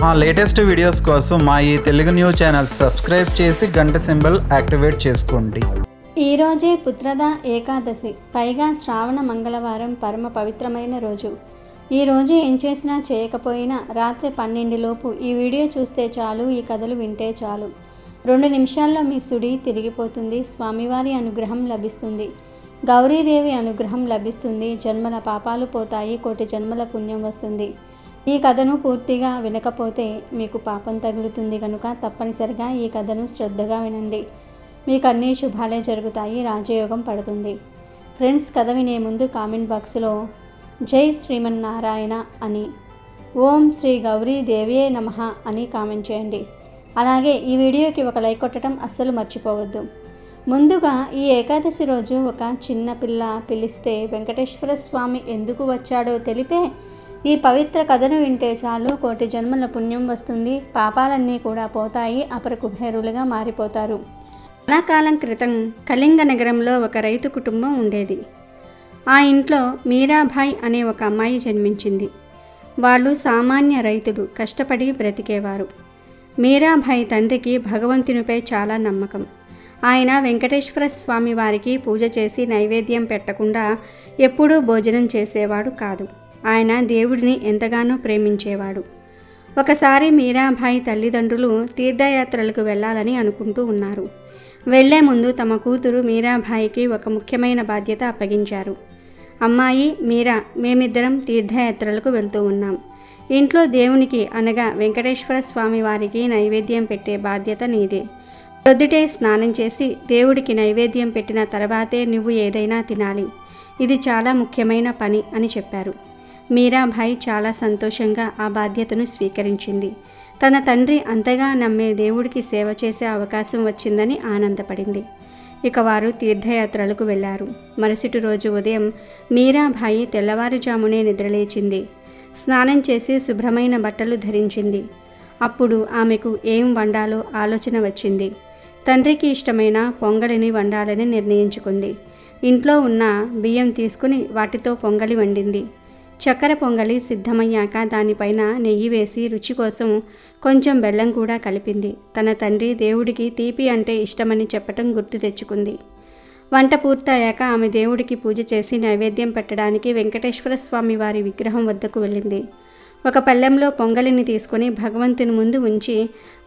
మా latest videos కోసం మా ఈ తెలుగు న్యూస్ ఛానల్ సబ్స్క్రైబ్ చేసి గంట సింబల్ యాక్టివేట్ చేసుకోండి. ఈరోజే పుత్రద ఏకాదశి, పైగా శ్రావణ మంగళవారం, పరమ పవిత్రమైన రోజు. ఈరోజు ఏం చేసినా చేయకపోయినా రాత్రి 12 లోపు ఈ వీడియో చూస్తే చాలు, ఈ కథలు వింటే చాలు. 2 నిమిషాల్లో మీ సుడి తిరిగిపోతుంది. స్వామివారి అనుగ్రహం లభిస్తుంది. గౌరీదేవి అనుగ్రహం లభిస్తుంది. జన్మల పాపాలు పోతాయి. కోటి జన్మల పుణ్యం వస్తుంది. ఈ కథను పూర్తిగా వినకపోతే మీకు పాపం తగులుతుంది కనుక తప్పనిసరిగా ఈ కథను శ్రద్ధగా వినండి. మీకు అన్ని శుభాలే జరుగుతాయి. రాజయోగం పడుతుంది. ఫ్రెండ్స్, కథ వినే ముందు కామెంట్ బాక్స్లో జై శ్రీమన్నారాయణ అని, ఓం శ్రీ గౌరీ దేవియే నమః అని కామెంట్ చేయండి. అలాగే ఈ వీడియోకి ఒక లైక్ కొట్టడం అస్సలు మర్చిపోవద్దు. ముందుగా ఈ ఏకాదశి రోజు ఒక చిన్న పిల్ల పిలిస్తే వెంకటేశ్వర స్వామి ఎందుకు వచ్చాడో తెలిపే ఈ పవిత్ర కథను వింటే చాలు, కోటి జన్మల పుణ్యం వస్తుంది. పాపాలన్నీ కూడా పోతాయి. అపర కుబేరులుగా మారిపోతారు. చాలా కాలం క్రితం కళింగ నగరంలో ఒక రైతు కుటుంబం ఉండేది. ఆ ఇంట్లో మీరాబాయి అనే ఒక అమ్మాయి జన్మించింది. వాళ్ళు సామాన్య రైతులు, కష్టపడి బ్రతికేవారు. మీరాబాయి తండ్రికి భగవంతునిపై చాలా నమ్మకం. ఆయన వెంకటేశ్వర స్వామి వారికి పూజ చేసి నైవేద్యం పెట్టకుండా ఎప్పుడూ భోజనం చేసేవాడు కాదు. ఆయన దేవుడిని ఎంతగానో ప్రేమించేవాడు. ఒకసారి మీరాబాయి తల్లిదండ్రులు తీర్థయాత్రలకు వెళ్ళాలని అనుకుంటూ ఉన్నారు. వెళ్లే ముందు తమ కూతురు మీరాబాయికి ఒక ముఖ్యమైన బాధ్యత అప్పగించారు. అమ్మాయి మీరా, మేమిద్దరం తీర్థయాత్రలకు వెళ్తూ ఉన్నాం. ఇంట్లో దేవునికి అనగా వెంకటేశ్వర స్వామి వారికి నైవేద్యం పెట్టే బాధ్యత నీదే. ప్రొద్దుటే స్నానం చేసి దేవుడికి నైవేద్యం పెట్టిన తర్వాతే నువ్వు ఏదైనా తినాలి. ఇది చాలా ముఖ్యమైన పని అని చెప్పారు. మీరాబాయి చాలా సంతోషంగా ఆ బాధ్యతను స్వీకరించింది. తన తండ్రి అంతగా నమ్మే దేవుడికి సేవ చేసే అవకాశం వచ్చిందని ఆనందపడింది. ఇక వారు తీర్థయాత్రలకు వెళ్ళారు. మరుసటి రోజు ఉదయం మీరాబాయి తెల్లవారుజామునే నిద్రలేచింది. స్నానం చేసి శుభ్రమైన బట్టలు ధరించింది. అప్పుడు ఆమెకు ఏం వండాలో ఆలోచన వచ్చింది. తండ్రికి ఇష్టమైన పొంగలిని వండాలని నిర్ణయించుకుంది. ఇంట్లో ఉన్న బియ్యం తీసుకుని వాటితో పొంగలి వండింది. చక్కెర పొంగలి సిద్ధమయ్యాక దానిపైన నెయ్యి వేసి రుచి కోసం కొంచెం బెల్లం కూడా కలిపింది. తన తండ్రి దేవుడికి తీపి అంటే ఇష్టమని చెప్పటం గుర్తు తెచ్చుకుంది. వంట పూర్తయ్యాక ఆమె దేవుడికి పూజ చేసి నైవేద్యం పెట్టడానికి వెంకటేశ్వర స్వామి వారి విగ్రహం వద్దకు వెళ్ళింది. ఒక పళ్ళెంలో పొంగలిని తీసుకుని భగవంతుని ముందు ఉంచి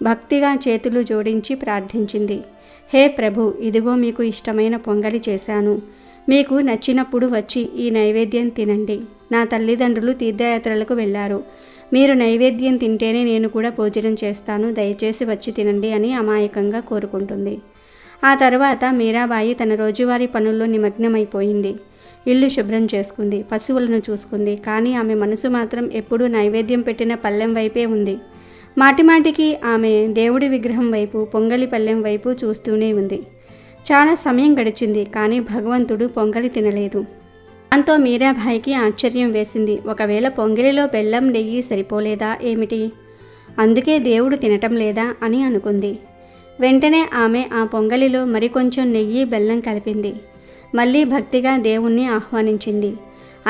భక్తిగా చేతులు జోడించి ప్రార్థించింది. హే ప్రభు, ఇదిగో మీకు ఇష్టమైన పొంగలి చేశాను. మీకు నచ్చినప్పుడు వచ్చి ఈ నైవేద్యం తినండి. నా తల్లిదండ్రులు తీర్థయాత్రలకు వెళ్ళారు. మీరు నైవేద్యం తింటేనే నేను కూడా భోజనం చేస్తాను. దయచేసి వచ్చి తినండి అని అమాయకంగా కోరుకుంటుంది. ఆ తర్వాత మీరాబాయి తన రోజువారీ పనుల్లో నిమగ్నమైపోయింది. ఇల్లు శుభ్రం చేసుకుంది, పశువులను చూసుకుంది. కానీ ఆమె మనసు మాత్రం ఎప్పుడూ నైవేద్యం పెట్టిన పళ్ళెం వైపే ఉంది. మాటిమాటికి ఆమె దేవుడి విగ్రహం వైపు, పొంగలి పళ్ళెం వైపు చూస్తూనే ఉంది. చాలా సమయం గడిచింది, కానీ భగవంతుడు పొంగలి తినలేదు. దాంతో మీరాబాయికి ఆశ్చర్యం వేసింది. ఒకవేళ పొంగలిలో బెల్లం నెయ్యి సరిపోలేదా ఏమిటి? అందుకే దేవుడు తినటం లేదా అని అనుకుంది. వెంటనే ఆమె ఆ పొంగలిలో మరికొంచెం నెయ్యి, బెల్లం కలిపింది. మళ్ళీ భక్తిగా దేవుణ్ణి ఆహ్వానించింది.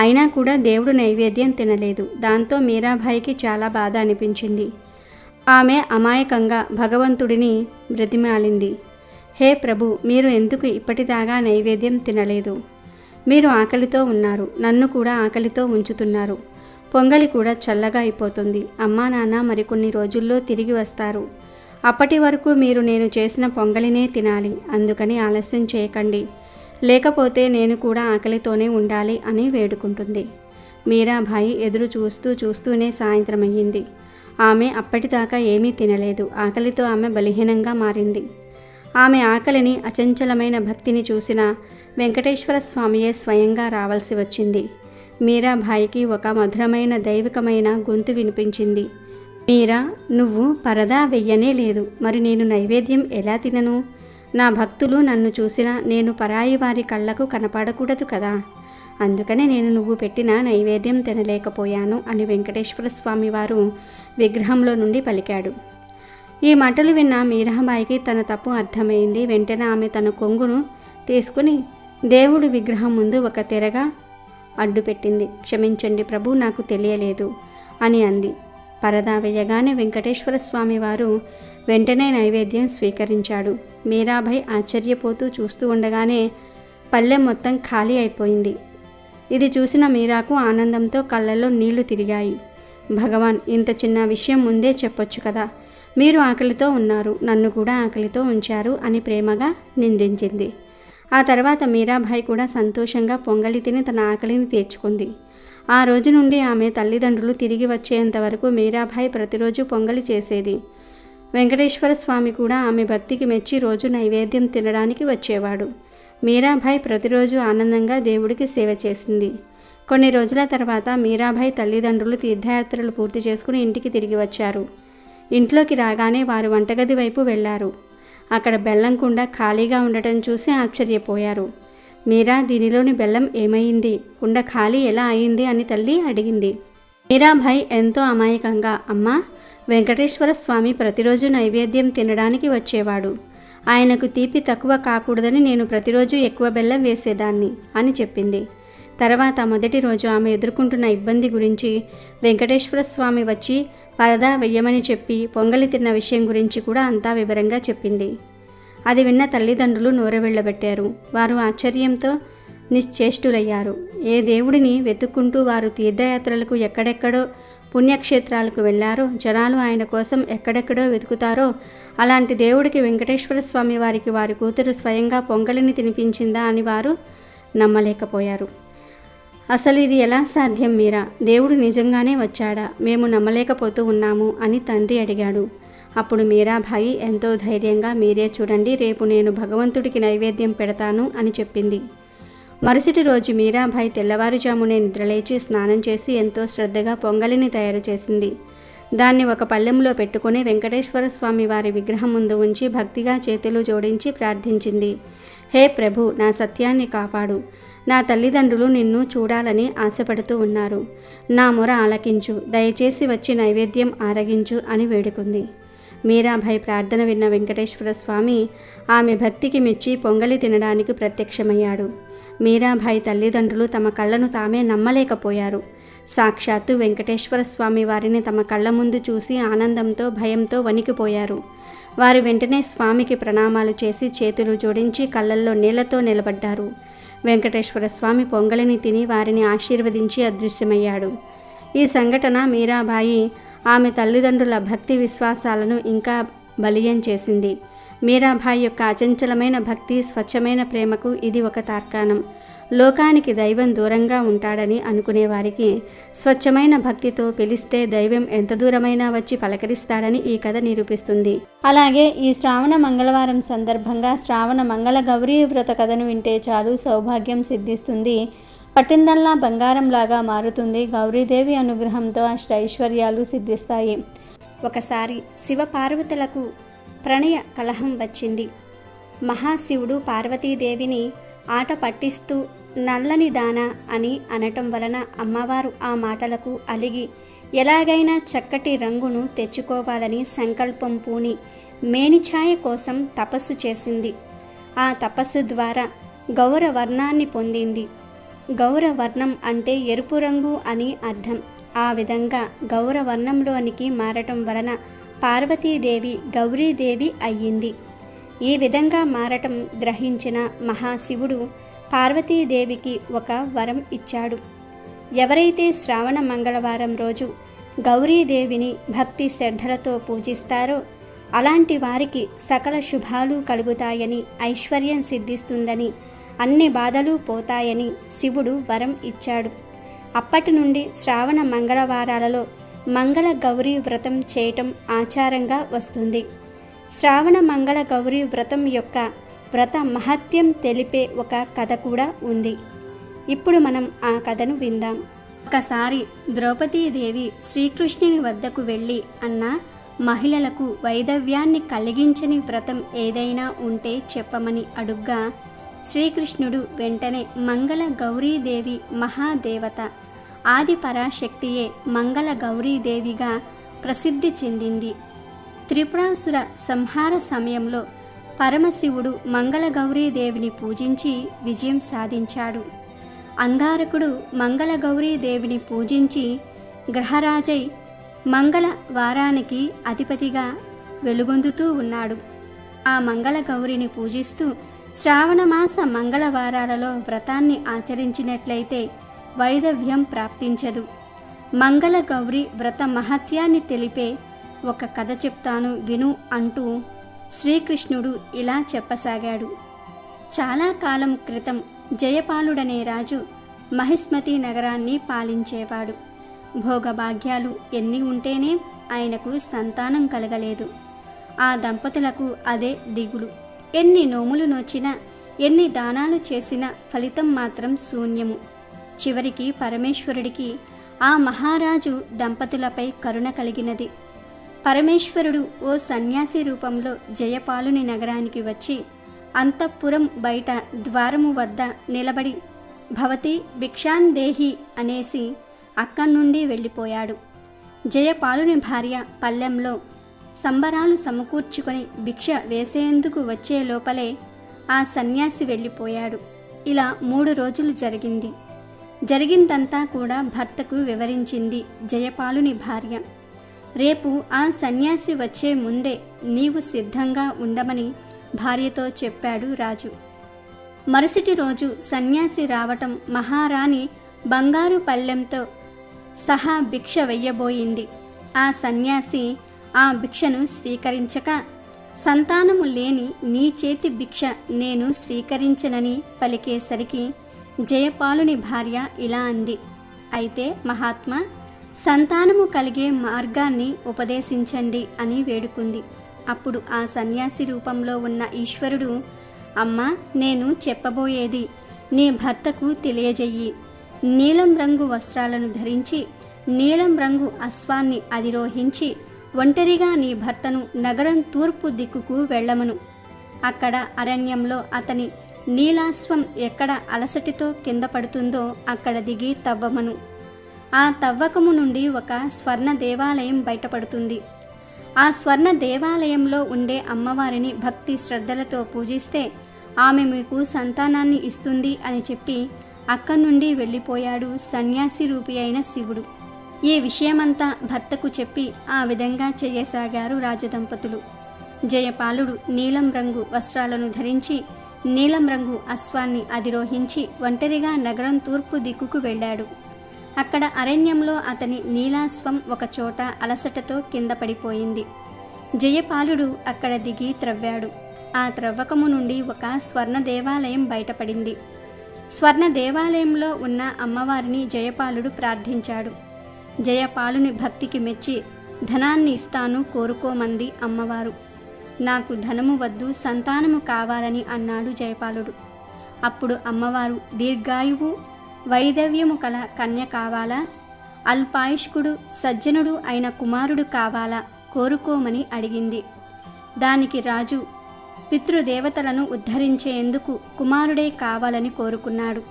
అయినా కూడా దేవుడు నైవేద్యం తినలేదు. దాంతో మీరాబాయికి చాలా బాధ అనిపించింది. ఆమె అమాయకంగా భగవంతుడిని బ్రతిమాలింది. హే ప్రభు, మీరు ఎందుకు ఇప్పటిదాకా నైవేద్యం తినలేదు? మీరు ఆకలితో ఉన్నారు. నన్ను కూడా ఆకలితో ఉంచుతున్నారు. పొంగలి కూడా చల్లగా అయిపోతుంది. అమ్మా నాన్న మరికొన్ని రోజుల్లో తిరిగి వస్తారు. అప్పటి వరకు మీరు నేను చేసిన పొంగలినే తినాలి. అందుకని ఆలస్యం చేయకండి, లేకపోతే నేను కూడా ఆకలితోనే ఉండాలి అని వేడుకుంటుంది. మీరాబాయి ఎదురు చూస్తూనే సాయంత్రం అయ్యింది. ఆమె అప్పటిదాకా ఏమీ తినలేదు. ఆకలితో ఆమె బలహీనంగా మారింది. ఆమె ఆకలిని, అచంచలమైన భక్తిని చూసిన వెంకటేశ్వర స్వామియే స్వయంగా రావాల్సి వచ్చింది. మీరాబాయికి ఒక మధురమైన దైవికమైన గొంతు వినిపించింది. మీరా, నువ్వు పరదా వెయ్యనే లేదు. మరి నేను నైవేద్యం ఎలా తినను? నా భక్తులు నన్ను చూసినా నేను పరాయి వారి కళ్ళకు కనపడకూడదు కదా. అందుకనే నేను నువ్వు పెట్టిన నైవేద్యం తినలేకపోయాను అని వెంకటేశ్వర స్వామి వారు విగ్రహంలో నుండి పలికాడు. ఈ మాటలు విన్న మీరాబాయికి తన తప్పు అర్థమైంది. వెంటనే ఆమె తన కొంగును తీసుకుని దేవుడి విగ్రహం ముందు ఒక తెరగా అడ్డుపెట్టింది. క్షమించండి ప్రభు, నాకు తెలియలేదు అని అంది. పరదా వేయగానే వెంకటేశ్వర స్వామి వారు వెంటనే నైవేద్యం స్వీకరించాడు. మీరాబాయి ఆశ్చర్యపోతూ చూస్తూ ఉండగానే పళ్ళెం మొత్తం ఖాళీ అయిపోయింది. ఇది చూసిన మీరాకు ఆనందంతో కళ్ళల్లో నీళ్లు తిరిగాయి. భగవాన్, ఇంత చిన్న విషయం ముందే చెప్పొచ్చు కదా, మీరు ఆకలితో ఉన్నారు, నన్ను కూడా ఆకలితో ఉంచారు అని ప్రేమగా నిందించింది. ఆ తర్వాత మీరాబాయి కూడా సంతోషంగా పొంగలి తిని తన ఆకలిని తీర్చుకుంది. ఆ రోజు నుండి ఆమె తల్లిదండ్రులు తిరిగి వచ్చేంత వరకు మీరాబాయి ప్రతిరోజు పొంగలి చేసేది. వెంకటేశ్వర స్వామి కూడా ఆమె భక్తికి మెచ్చి రోజు నైవేద్యం తినడానికి వచ్చేవాడు. మీరాబాయి ప్రతిరోజు ఆనందంగా దేవుడికి సేవ చేసింది. కొన్ని రోజుల తర్వాత మీరాబాయి తల్లిదండ్రులు తీర్థయాత్రలు పూర్తి చేసుకుని ఇంటికి తిరిగి వచ్చారు. ఇంట్లోకి రాగానే వారు వంటగది వైపు వెళ్లారు. అక్కడ బెల్లం కుండ ఖాళీగా ఉండటం చూసి ఆశ్చర్యపోయారు. మీరా, దీనిలోని బెల్లం ఏమైంది? కుండ ఖాళీ ఎలా అయింది అని తల్లి అడిగింది. మీరాబాయి ఎంతో అమాయకంగా, అమ్మా, వెంకటేశ్వర స్వామి ప్రతిరోజు నైవేద్యం తినడానికి వచ్చేవాడు. ఆయనకు తీపి తక్కువ కాకూడదని నేను ప్రతిరోజు ఎక్కువ బెల్లం వేసేదాన్ని అని చెప్పింది. తర్వాత మొదటి రోజు ఆమె ఎదుర్కొంటున్న ఇబ్బంది గురించి వెంకటేశ్వర స్వామి వచ్చి పరదా వెయ్యమని చెప్పి పొంగలి తిన్న విషయం గురించి కూడా అంతా వివరంగా చెప్పింది. అది విన్న తల్లిదండ్రులు నోరెవెళ్లబెట్టారు. వారు ఆశ్చర్యంతో నిశ్చేష్టులయ్యారు. ఏ దేవుడిని వెతుక్కుంటూ వారు తీర్థయాత్రలకు ఎక్కడెక్కడో పుణ్యక్షేత్రాలకు వెళ్ళారో, జనాలు ఆయన కోసం ఎక్కడెక్కడో వెతుకుతారో, అలాంటి దేవుడికి వెంకటేశ్వర స్వామి వారికి వారి కూతురు స్వయంగా పొంగలిని తినిపించిందా అని వారు నమ్మలేకపోయారు. అసలు ఇది ఎలా సాధ్యం మీరా? దేవుడు నిజంగానే వచ్చాడా? మేము నమ్మలేకపోతూ ఉన్నాము అని తండ్రి అడిగాడు. అప్పుడు మీరాబాయి ఎంతో ధైర్యంగా, మీరే చూడండి, రేపు నేను భగవంతుడికి నైవేద్యం పెడతాను అని చెప్పింది. మరుసటి రోజు మీరాబాయి తెల్లవారుజామునే నిద్రలేచి స్నానం చేసి ఎంతో శ్రద్ధగా పొంగలిని తయారు చేసింది. దాన్ని ఒక పళ్ళెంలో పెట్టుకుని వెంకటేశ్వర స్వామి వారి విగ్రహం ముందు ఉంచి భక్తిగా చేతులు జోడించి ప్రార్థించింది. హే ప్రభు, నా సత్యాన్ని కాపాడు. నా తల్లిదండ్రులు నిన్ను చూడాలని ఆశపడుతూ ఉన్నారు. నా మొర ఆలకించు, దయచేసి వచ్చి నైవేద్యం ఆరగించు అని వేడుకుంది. మీరాబాయి ప్రార్థన విన్న వెంకటేశ్వర స్వామి ఆమె భక్తికి మెచ్చి పొంగలి తినడానికి ప్రత్యక్షమయ్యాడు. మీరాబాయి తల్లిదండ్రులు తమ కళ్ళను తామే నమ్మలేకపోయారు. సాక్షాత్తు వెంకటేశ్వర స్వామి వారిని తమ కళ్ళ ముందు చూసి ఆనందంతో భయంతో వణికిపోయారు. వారు వెంటనే స్వామికి ప్రణామాలు చేసి చేతులు జోడించి కళ్ళల్లో నీళ్లతో నిలబడ్డారు. వెంకటేశ్వర స్వామి పొంగలిని తిని వారిని ఆశీర్వదించి అదృశ్యమయ్యాడు. ఈ సంఘటన మీరాబాయి ఆమె తల్లిదండ్రుల భక్తి విశ్వాసాలను ఇంకా బలీయం చేసింది. మీరాబాయి యొక్క అచంచలమైన భక్తి, స్వచ్ఛమైన ప్రేమకు ఇది ఒక తార్కాణం. లోకానికి దైవం దూరంగా ఉంటాడని అనుకునేవారికి స్వచ్ఛమైన భక్తితో పిలిస్తే దైవం ఎంత దూరమైనా వచ్చి పలకరిస్తాడని ఈ కథ నిరూపిస్తుంది. అలాగే ఈ శ్రావణ మంగళవారం సందర్భంగా శ్రావణ మంగళ గౌరీ వ్రత కథను వింటే చాలు సౌభాగ్యం సిద్ధిస్తుంది. పట్టిందల్లా బంగారంలాగా మారుతుంది. గౌరీదేవి అనుగ్రహంతో అష్టైశ్వర్యాలు సిద్ధిస్తాయి. ఒకసారి శివపార్వతులకు ప్రణయ కలహం వచ్చింది. మహాశివుడు పార్వతీదేవిని ఆట పట్టిస్తూ నల్లని దాన అని అనటం వలన అమ్మవారు ఆ మాటలకు అలిగి ఎలాగైనా చక్కటి రంగును తెచ్చుకోవాలని సంకల్పం పూని మేనిఛాయ కోసం తపస్సు చేసింది. ఆ తపస్సు ద్వారా గౌరవర్ణాన్ని పొందింది. గౌరవర్ణం అంటే ఎరుపు రంగు అని అర్థం. ఆ విధంగా గౌరవర్ణంలోనికి మారటం వలన పార్వతీదేవి గౌరీదేవి అయ్యింది. ఈ విధంగా మారటం గ్రహించిన మహాశివుడు పార్వతీదేవికి ఒక వరం ఇచ్చాడు. ఎవరైతే శ్రావణ మంగళవారం రోజు గౌరీదేవిని భక్తి శ్రద్ధలతో పూజిస్తారో అలాంటి వారికి సకల శుభాలు కలుగుతాయని, ఐశ్వర్యం సిద్ధిస్తుందని, అన్ని బాధలు పోతాయని శివుడు వరం ఇచ్చాడు. అప్పటి నుండి శ్రావణ మంగళవారాలలో మంగళ గౌరీ వ్రతం చేయటం ఆచారంగా వస్తుంది. శ్రావణ మంగళ గౌరీ వ్రతం యొక్క వ్రత మహత్యం తెలిపే ఒక కథ కూడా ఉంది. ఇప్పుడు మనం ఆ కథను విందాం. ఒకసారి ద్రౌపదీదేవి శ్రీకృష్ణుని వద్దకు వెళ్ళి, అన్న, మహిళలకు వైధవ్యాన్ని కలిగించని వ్రతం ఏదైనా ఉంటే చెప్పమని అడుగ్గా శ్రీకృష్ణుడు వెంటనే మంగళ గౌరీదేవి మహాదేవత, ఆది పరాశక్తియే మంగళ గౌరీదేవిగా ప్రసిద్ధి చెందింది. త్రిపురాసుర సంహార సమయంలో పరమశివుడు మంగళ గౌరీదేవిని పూజించి విజయం సాధించాడు. అంగారకుడు మంగళ గౌరీదేవిని పూజించి గ్రహరాజై మంగళ వారానికి అధిపతిగా వెలుగొందుతూ ఉన్నాడు. ఆ మంగళ గౌరిని పూజిస్తూ శ్రావణమాస మంగళవారాలలో వ్రతాన్ని ఆచరించినట్లయితే వైదవ్యం ప్రాప్తించదు. మంగళ గౌరి వ్రత మహత్యాన్ని తెలిపే ఒక కథ చెప్తాను విను అంటూ శ్రీకృష్ణుడు ఇలా చెప్పసాగాడు. చాలా కాలం క్రితం జయపాలుడనే రాజు మహిస్మతి నగరాన్ని పాలించేవాడు. భోగభాగ్యాలు ఎన్ని ఉంటేనే ఆయనకు సంతానం కలగలేదు. ఆ దంపతులకు అదే దిగులు. ఎన్ని నోములు నోచినా, ఎన్ని దానాలు చేసినా ఫలితం మాత్రం శూన్యము. చివరికి పరమేశ్వరుడికి ఆ మహారాజు దంపతులపై కరుణ కలిగినది. పరమేశ్వరుడు ఓ సన్యాసి రూపంలో జయపాలుని నగరానికి వచ్చి అంతఃపురం బయట ద్వారము వద్ద నిలబడి భవతి భిక్షాందేహి అనేసి అక్కడి నుండి వెళ్ళిపోయాడు. జయపాలుని భార్య పల్లెంలో సంబరాలు సమకూర్చుకొని భిక్ష వేసేందుకు వచ్చే లోపలే ఆ సన్యాసి వెళ్ళిపోయాడు. ఇలా 3 రోజులు జరిగింది. జరిగిందంతా కూడా భర్తకు వివరించింది జయపాలుని భార్య. రేపు ఆ సన్యాసి వచ్చే ముందే నీవు సిద్ధంగా ఉండమని భార్యతో చెప్పాడు రాజు. మరుసటి రోజు సన్యాసి రావటం మహారాణి బంగారు పళ్ళెంతో సహా భిక్ష వెయ్యబోయింది. ఆ సన్యాసి ఆ భిక్షను స్వీకరించక, సంతానము లేని నీ చేతి భిక్ష నేను స్వీకరించనని పలికేసరికి జయపాలుని భార్య ఇలా అంది. అయితే మహాత్మా, సంతానము కలిగే మార్గాన్ని ఉపదేశించండి అని వేడుకుంది. అప్పుడు ఆ సన్యాసి రూపంలో ఉన్న ఈశ్వరుడు, అమ్మా, నేను చెప్పబోయేది నీ భర్తకు తెలియజెయ్యి. నీలం రంగు వస్త్రాలను ధరించి నీలం రంగు అశ్వాన్ని అధిరోహించి ఒంటరిగా నీ భర్తను నగరం తూర్పు దిక్కుకు వెళ్ళమను. అక్కడ అరణ్యంలో అతని నీలాశ్వం ఎక్కడ అలసటితో కింద పడుతుందో అక్కడ దిగి తవ్వమను. ఆ తవ్వకము నుండి ఒక స్వర్ణ దేవాలయం బయటపడుతుంది. ఆ స్వర్ణ దేవాలయంలో ఉండే అమ్మవారిని భక్తి శ్రద్ధలతో పూజిస్తే ఆమె మీకు సంతానాన్ని ఇస్తుంది అని చెప్పి అక్కడి నుండి వెళ్ళిపోయాడు సన్యాసి రూపి అయిన శివుడు. ఈ విషయమంతా భర్తకు చెప్పి ఆ విధంగా చేయసాగారు రాజదంపతులు. జయపాలుడు నీలం రంగు వస్త్రాలను ధరించి నీలం రంగు అశ్వాన్ని అధిరోహించి ఒంటరిగా నగరం తూర్పు దిక్కుకు వెళ్ళాడు. అక్కడ అరణ్యంలో అతని నీలాశ్వం ఒకచోట అలసటతో కింద పడిపోయింది. జయపాలుడు అక్కడ దిగి త్రవ్వాడు. ఆ త్రవ్వకము నుండి ఒక స్వర్ణ దేవాలయం బయటపడింది. స్వర్ణ దేవాలయంలో ఉన్న అమ్మవారిని జయపాలుడు ప్రార్థించాడు. జయపాలుని భక్తికి మెచ్చి ధనాన్ని ఇస్తాను, కోరుకోమంది అమ్మవారు. నాకు ధనము వద్దు, సంతానము కావాలని అన్నాడు జయపాలుడు. అప్పుడు అమ్మవారు, దీర్ఘాయువు వైదవ్యము కల కన్య కావాలా, అల్పాయుష్కుడు సజ్జనుడు అయిన కుమారుడు కావాలా, కోరుకోమని అడిగింది. దానికి రాజు పితృదేవతలను ఉద్ధరించేందుకు కుమారుడే కావాలని కోరుకున్నాడు.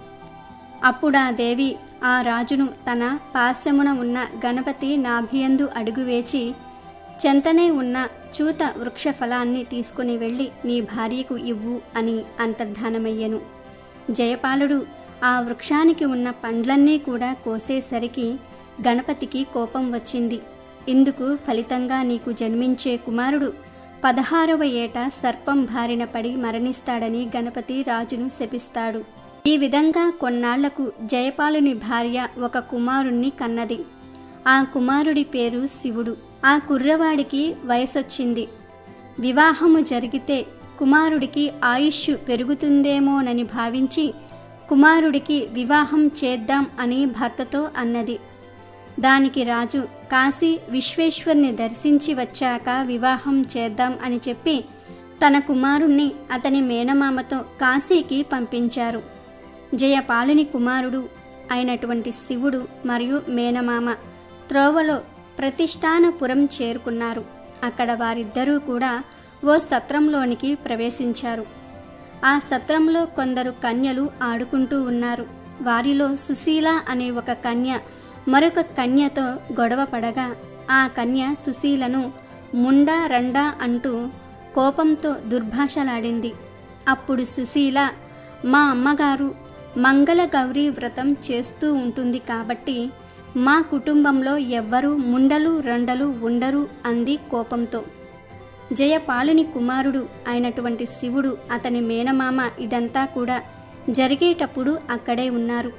అప్పుడా దేవి ఆ రాజును తన పార్శ్వమున ఉన్న గణపతి నాభియందు అడుగువేచి చెంతనే ఉన్న చూత వృక్ష ఫలాన్ని తీసుకుని వెళ్ళి నీ భార్యకు ఇవ్వు అని అంతర్ధానమయ్యెను. జయపాలుడు ఆ వృక్షానికి ఉన్న పండ్లన్నీ కూడా కోసేసరికి గణపతికి కోపం వచ్చింది. ఇందుకు ఫలితంగా నీకు జన్మించే కుమారుడు 16వ ఏట సర్పం బారిన పడి మరణిస్తాడని గణపతి రాజును శపిస్తాడు. ఈ విధంగా కొన్నాళ్లకు జయపాలుని భార్య ఒక కుమారుణ్ణి కన్నది. ఆ కుమారుడి పేరు శివుడు. ఆ కుర్రవాడికి వయసొచ్చింది. వివాహము జరిగితే కుమారుడికి ఆయుష్ పెరుగుతుందేమోనని భావించి కుమారుడికి వివాహం చేద్దాం అని భర్తతో అన్నది. దానికి రాజు కాశీ విశ్వేశ్వర్ని దర్శించి వచ్చాక వివాహం చేద్దాం అని చెప్పి తన కుమారుణ్ణి అతని మేనమామతో కాశీకి పంపించారు. జయపాలుని కుమారుడు అయినటువంటి శివుడు మరియు మేనమామ త్రోవలో ప్రతిష్టానపురం చేరుకున్నారు. అక్కడ వారిద్దరూ కూడా ఓ సత్రంలోనికి ప్రవేశించారు. ఆ సత్రంలో కొందరు కన్యలు ఆడుకుంటూ ఉన్నారు. వారిలో సుశీల అనే ఒక కన్య మరొక కన్యతో గొడవ పడగా ఆ కన్య సుశీలను ముండా రండా అంటూ కోపంతో దుర్భాషలాడింది. అప్పుడు సుశీల, మా అమ్మగారు మంగళ గౌరీ వ్రతం చేస్తూ ఉంటుంది కాబట్టి మా కుటుంబంలో ఎవ్వరూ ముండలు రండలు ఉండరు అంది కోపంతో. జయపాలుని కుమారుడు అయినటువంటి శివుడు, అతని మేనమామ ఇదంతా కూడా జరిగేటప్పుడు అక్కడే ఉన్నారు.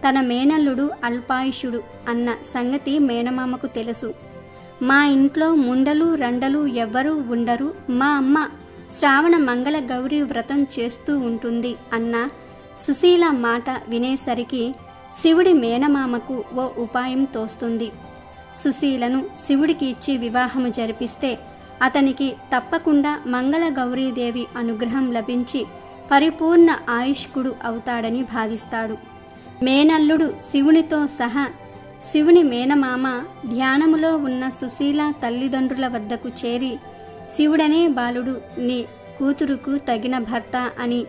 తన మేనల్లుడు అల్పాయుషుడు అన్న సంగతి మేనమామకు తెలుసు. మా ఇంట్లో ముండలు రండలు ఎవ్వరూ ఉండరు, మా అమ్మ శ్రావణ మంగళ గౌరీ వ్రతం చేస్తూ ఉంటుంది అన్న సుశీల మాట వినేసరికి శివుడి మేనమామకు ఓ ఉపాయం తోస్తుంది. సుశీలను శివుడికి ఇచ్చి వివాహము జరిపిస్తే అతనికి తప్పకుండా మంగళ గౌరీదేవి అనుగ్రహం లభించి పరిపూర్ణ ఆయుష్కుడు అవుతాడని భావిస్తాడు. మేనల్లుడు శివునితో సహా శివుని మేనమామ ధ్యానములో ఉన్న సుశీల తల్లిదండ్రుల వద్దకు చేరి, శివుడనే బాలుడు నీ కూతురుకు తగిన భర్త అని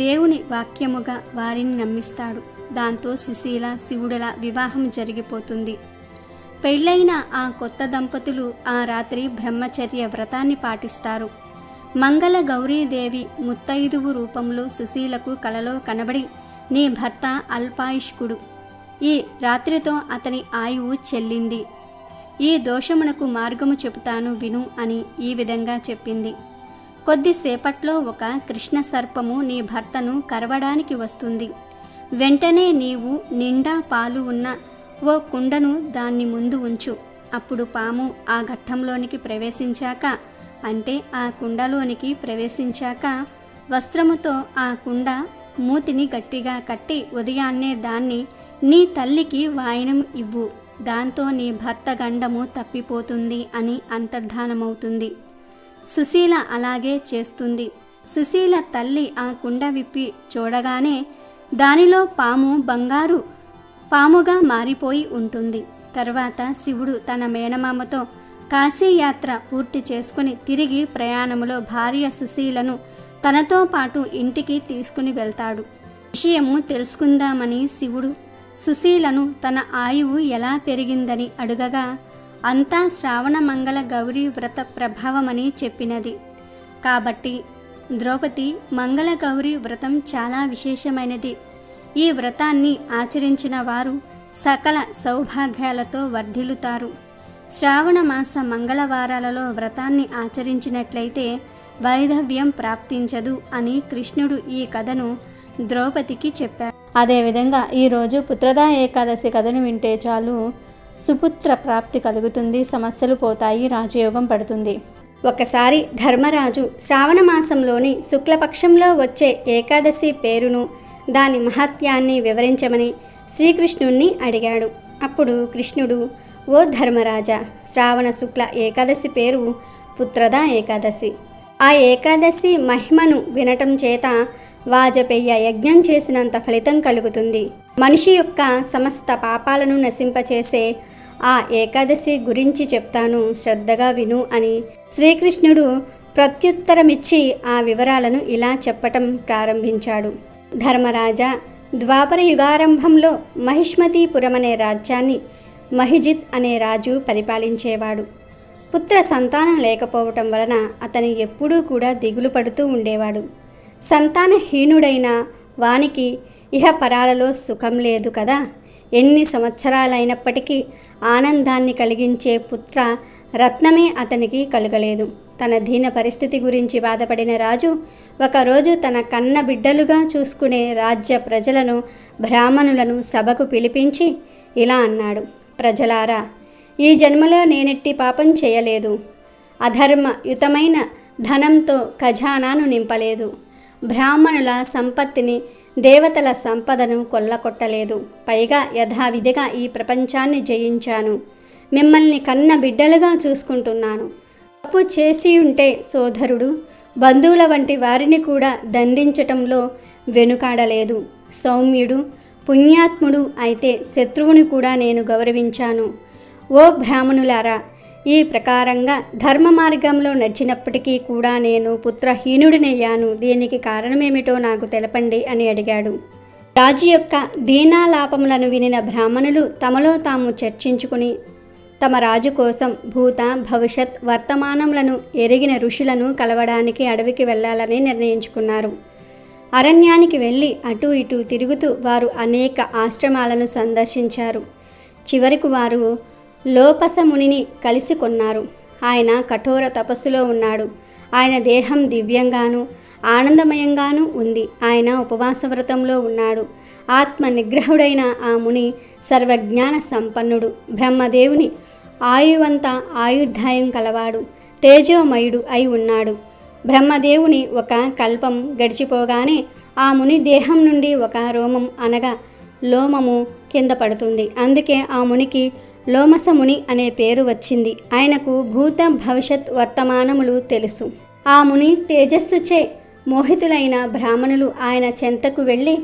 దేవుని వాక్యముగా వారిని నమ్మిస్తాడు. దాంతో సుశీల శివుడుల వివాహం జరిగిపోతుంది. పెళ్ళైన ఆ కొత్త దంపతులు ఆ రాత్రి బ్రహ్మచర్య వ్రతాన్ని పాటిస్తారు. మంగళ గౌరీదేవి ముత్తైదువు రూపంలో సుశీలకు కలలో కనబడి, నీ భర్త అల్పాయుష్కుడు, ఈ రాత్రితో అతని ఆయువు చెల్లింది, ఈ దోషమునకు మార్గము చెబుతాను విను అని ఈ విధంగా చెప్పింది. కొద్దిసేపట్లో ఒక కృష్ణ సర్పము నీ భర్తను కరవడానికి వస్తుంది. వెంటనే నీవు నిండా పాలు ఉన్న ఓ కుండను దాన్ని ముందు ఉంచు. అప్పుడు పాము ఆ ఘట్టంలోనికి ప్రవేశించాక, అంటే ఆ కుండలోనికి ప్రవేశించాక వస్త్రముతో ఆ కుండ మూతిని గట్టిగా కట్టి ఉదయాన్నే దాన్ని నీ తల్లికి వాయనం ఇవ్వు. దాంతో నీ భర్త గండము తప్పిపోతుంది అని అంతర్ధానమవుతుంది. సుశీల అలాగే చేస్తుంది. సుశీల తల్లి ఆ కుండ విప్పి చూడగానే దానిలో పాము బంగారు పాముగా మారిపోయి ఉంటుంది. తర్వాత శివుడు తన మేనమామతో కాశీయాత్ర పూర్తి చేసుకుని తిరిగి ప్రయాణములో భార్య సుశీలను తనతో పాటు ఇంటికి తీసుకుని వెళ్తాడు. విషయము తెలుసుకుందామని శివుడు సుశీలను తన ఆయువు ఎలా పెరిగిందని అడుగగా, అంతా శ్రావణ మంగళ గౌరీ వ్రత ప్రభావమని చెప్పినది. కాబట్టి ద్రౌపది, మంగళ గౌరీ వ్రతం చాలా విశేషమైనది. ఈ వ్రతాన్ని ఆచరించిన వారు సకల సౌభాగ్యాలతో వర్ధిల్లుతారు. శ్రావణ మాస మంగళవారాలలో వ్రతాన్ని ఆచరించినట్లయితే వైధవ్యం ప్రాప్తించదు అని కృష్ణుడు ఈ కథను ద్రౌపదికి చెప్పాడు. అదేవిధంగా ఈరోజు పుత్రదా ఏకాదశి కథను వింటే చాలు సుపుత్ర ప్రాప్తి కలుగుతుంది, సమస్యలు పోతాయి, రాజయోగం పడుతుంది. ఒకసారి ధర్మరాజు శ్రావణ మాసంలోని శుక్లపక్షంలో వచ్చే ఏకాదశి పేరును, దాని మహత్యాన్ని వివరించమని శ్రీకృష్ణుణ్ణి అడిగాడు. అప్పుడు కృష్ణుడు, ఓ ధర్మరాజా, శ్రావణ శుక్ల ఏకాదశి పేరు పుత్రదా ఏకాదశి. ఆ ఏకాదశి మహిమను వినటం చేత వాజపేయ యజ్ఞం చేసినంత ఫలితం కలుగుతుంది. మనిషి యొక్క సమస్త పాపాలను నశింపచేసే ఆ ఏకాదశి గురించి చెప్తాను, శ్రద్ధగా విను అని శ్రీకృష్ణుడు ప్రత్యుత్తరమిచ్చి ఆ వివరాలను ఇలా చెప్పటం ప్రారంభించాడు. ధర్మరాజా, ద్వాపర యుగారంభంలో మహిష్మతీపురమనే రాజ్యాన్ని మహిజిత్ అనే రాజు పరిపాలించేవాడు. పుత్ర సంతానం లేకపోవటం వలన అతను ఎప్పుడూ కూడా దిగులు పడుతూ ఉండేవాడు. సంతానహీనుడైన వానికి ఇహపరాలలో సుఖం లేదు కదా. ఎన్ని సంవత్సరాలైనప్పటికీ ఆనందాన్ని కలిగించే పుత్ర రత్నమే అతనికి కలుగలేదు. తన దీన పరిస్థితి గురించి బాధపడిన రాజు ఒకరోజు తన కన్న బిడ్డలుగా చూసుకునే రాజ్య ప్రజలను, బ్రాహ్మణులను సభకు పిలిపించి ఇలా అన్నాడు. ప్రజలారా, ఈ జన్మలో నేనెట్టి పాపం చేయలేదు, అధర్మయుతమైన ధనంతో ఖజానాను నింపలేదు, బ్రాహ్మణుల సంపత్తిని, దేవతల సంపదను కొల్లకొట్టలేదు, పైగా యథావిధిగా ఈ ప్రపంచాన్ని జయించాను, మిమ్మల్ని కన్న బిడ్డలుగా చూసుకుంటున్నాను. తప్పు చేసి ఉంటే సోదరుడు, బంధువుల వంటి వారిని కూడా దండించటంలో వెనుకాడలేదు. సౌమ్యుడు, పుణ్యాత్ముడు అయితే శత్రువుని కూడా నేను గౌరవించాను. ఓ బ్రాహ్మణులారా, ఈ ప్రకారంగా ధర్మ మార్గంలో నడిచినప్పటికీ కూడా నేను పుత్రహీనుడినయ్యాను. దీనికి కారణమేమిటో నాకు తెలపండి అని అడిగాడు. రాజు యొక్క దీనాలాపములను వినిన బ్రాహ్మణులు తమలో తాము చర్చించుకుని తమ రాజు కోసం భూత భవిష్యత్ వర్తమానములను ఎరిగిన ఋషులను కలవడానికి అడవికి వెళ్ళాలని నిర్ణయించుకున్నారు. అరణ్యానికి వెళ్ళి అటూ ఇటూ తిరుగుతూ వారు అనేక ఆశ్రమాలను సందర్శించారు. చివరికి వారు లోపస మునిని కలిసి కొన్నారు. ఆయన కఠోర తపస్సులో ఉన్నాడు. ఆయన దేహం దివ్యంగాను ఆనందమయంగాను ఉంది. ఆయన ఉపవాస వ్రతంలో ఉన్నాడు. ఆత్మ నిగ్రహుడైన ఆ ముని సర్వజ్ఞాన సంపన్నుడు. బ్రహ్మదేవుని ఆయువంత ఆయుర్దాయం కలవాడు. తేజోమయుడు అయి ఉన్నాడు. బ్రహ్మదేవుని ఒక కల్పం గడిచిపోగానే ఆ ముని దేహం నుండి ఒక రోమం అనగా లోమము కింద పడుతుంది. అందుకే ఆ మునికి లోమస ముని అనే పేరు వచ్చింది. ఆయనకు భూత భవిష్యత్ వర్తమానములు తెలుసు. ఆ ముని తేజస్సుచే మోహితులైన బ్రాహ్మణులు ఆయన చెంతకు వెళ్ళి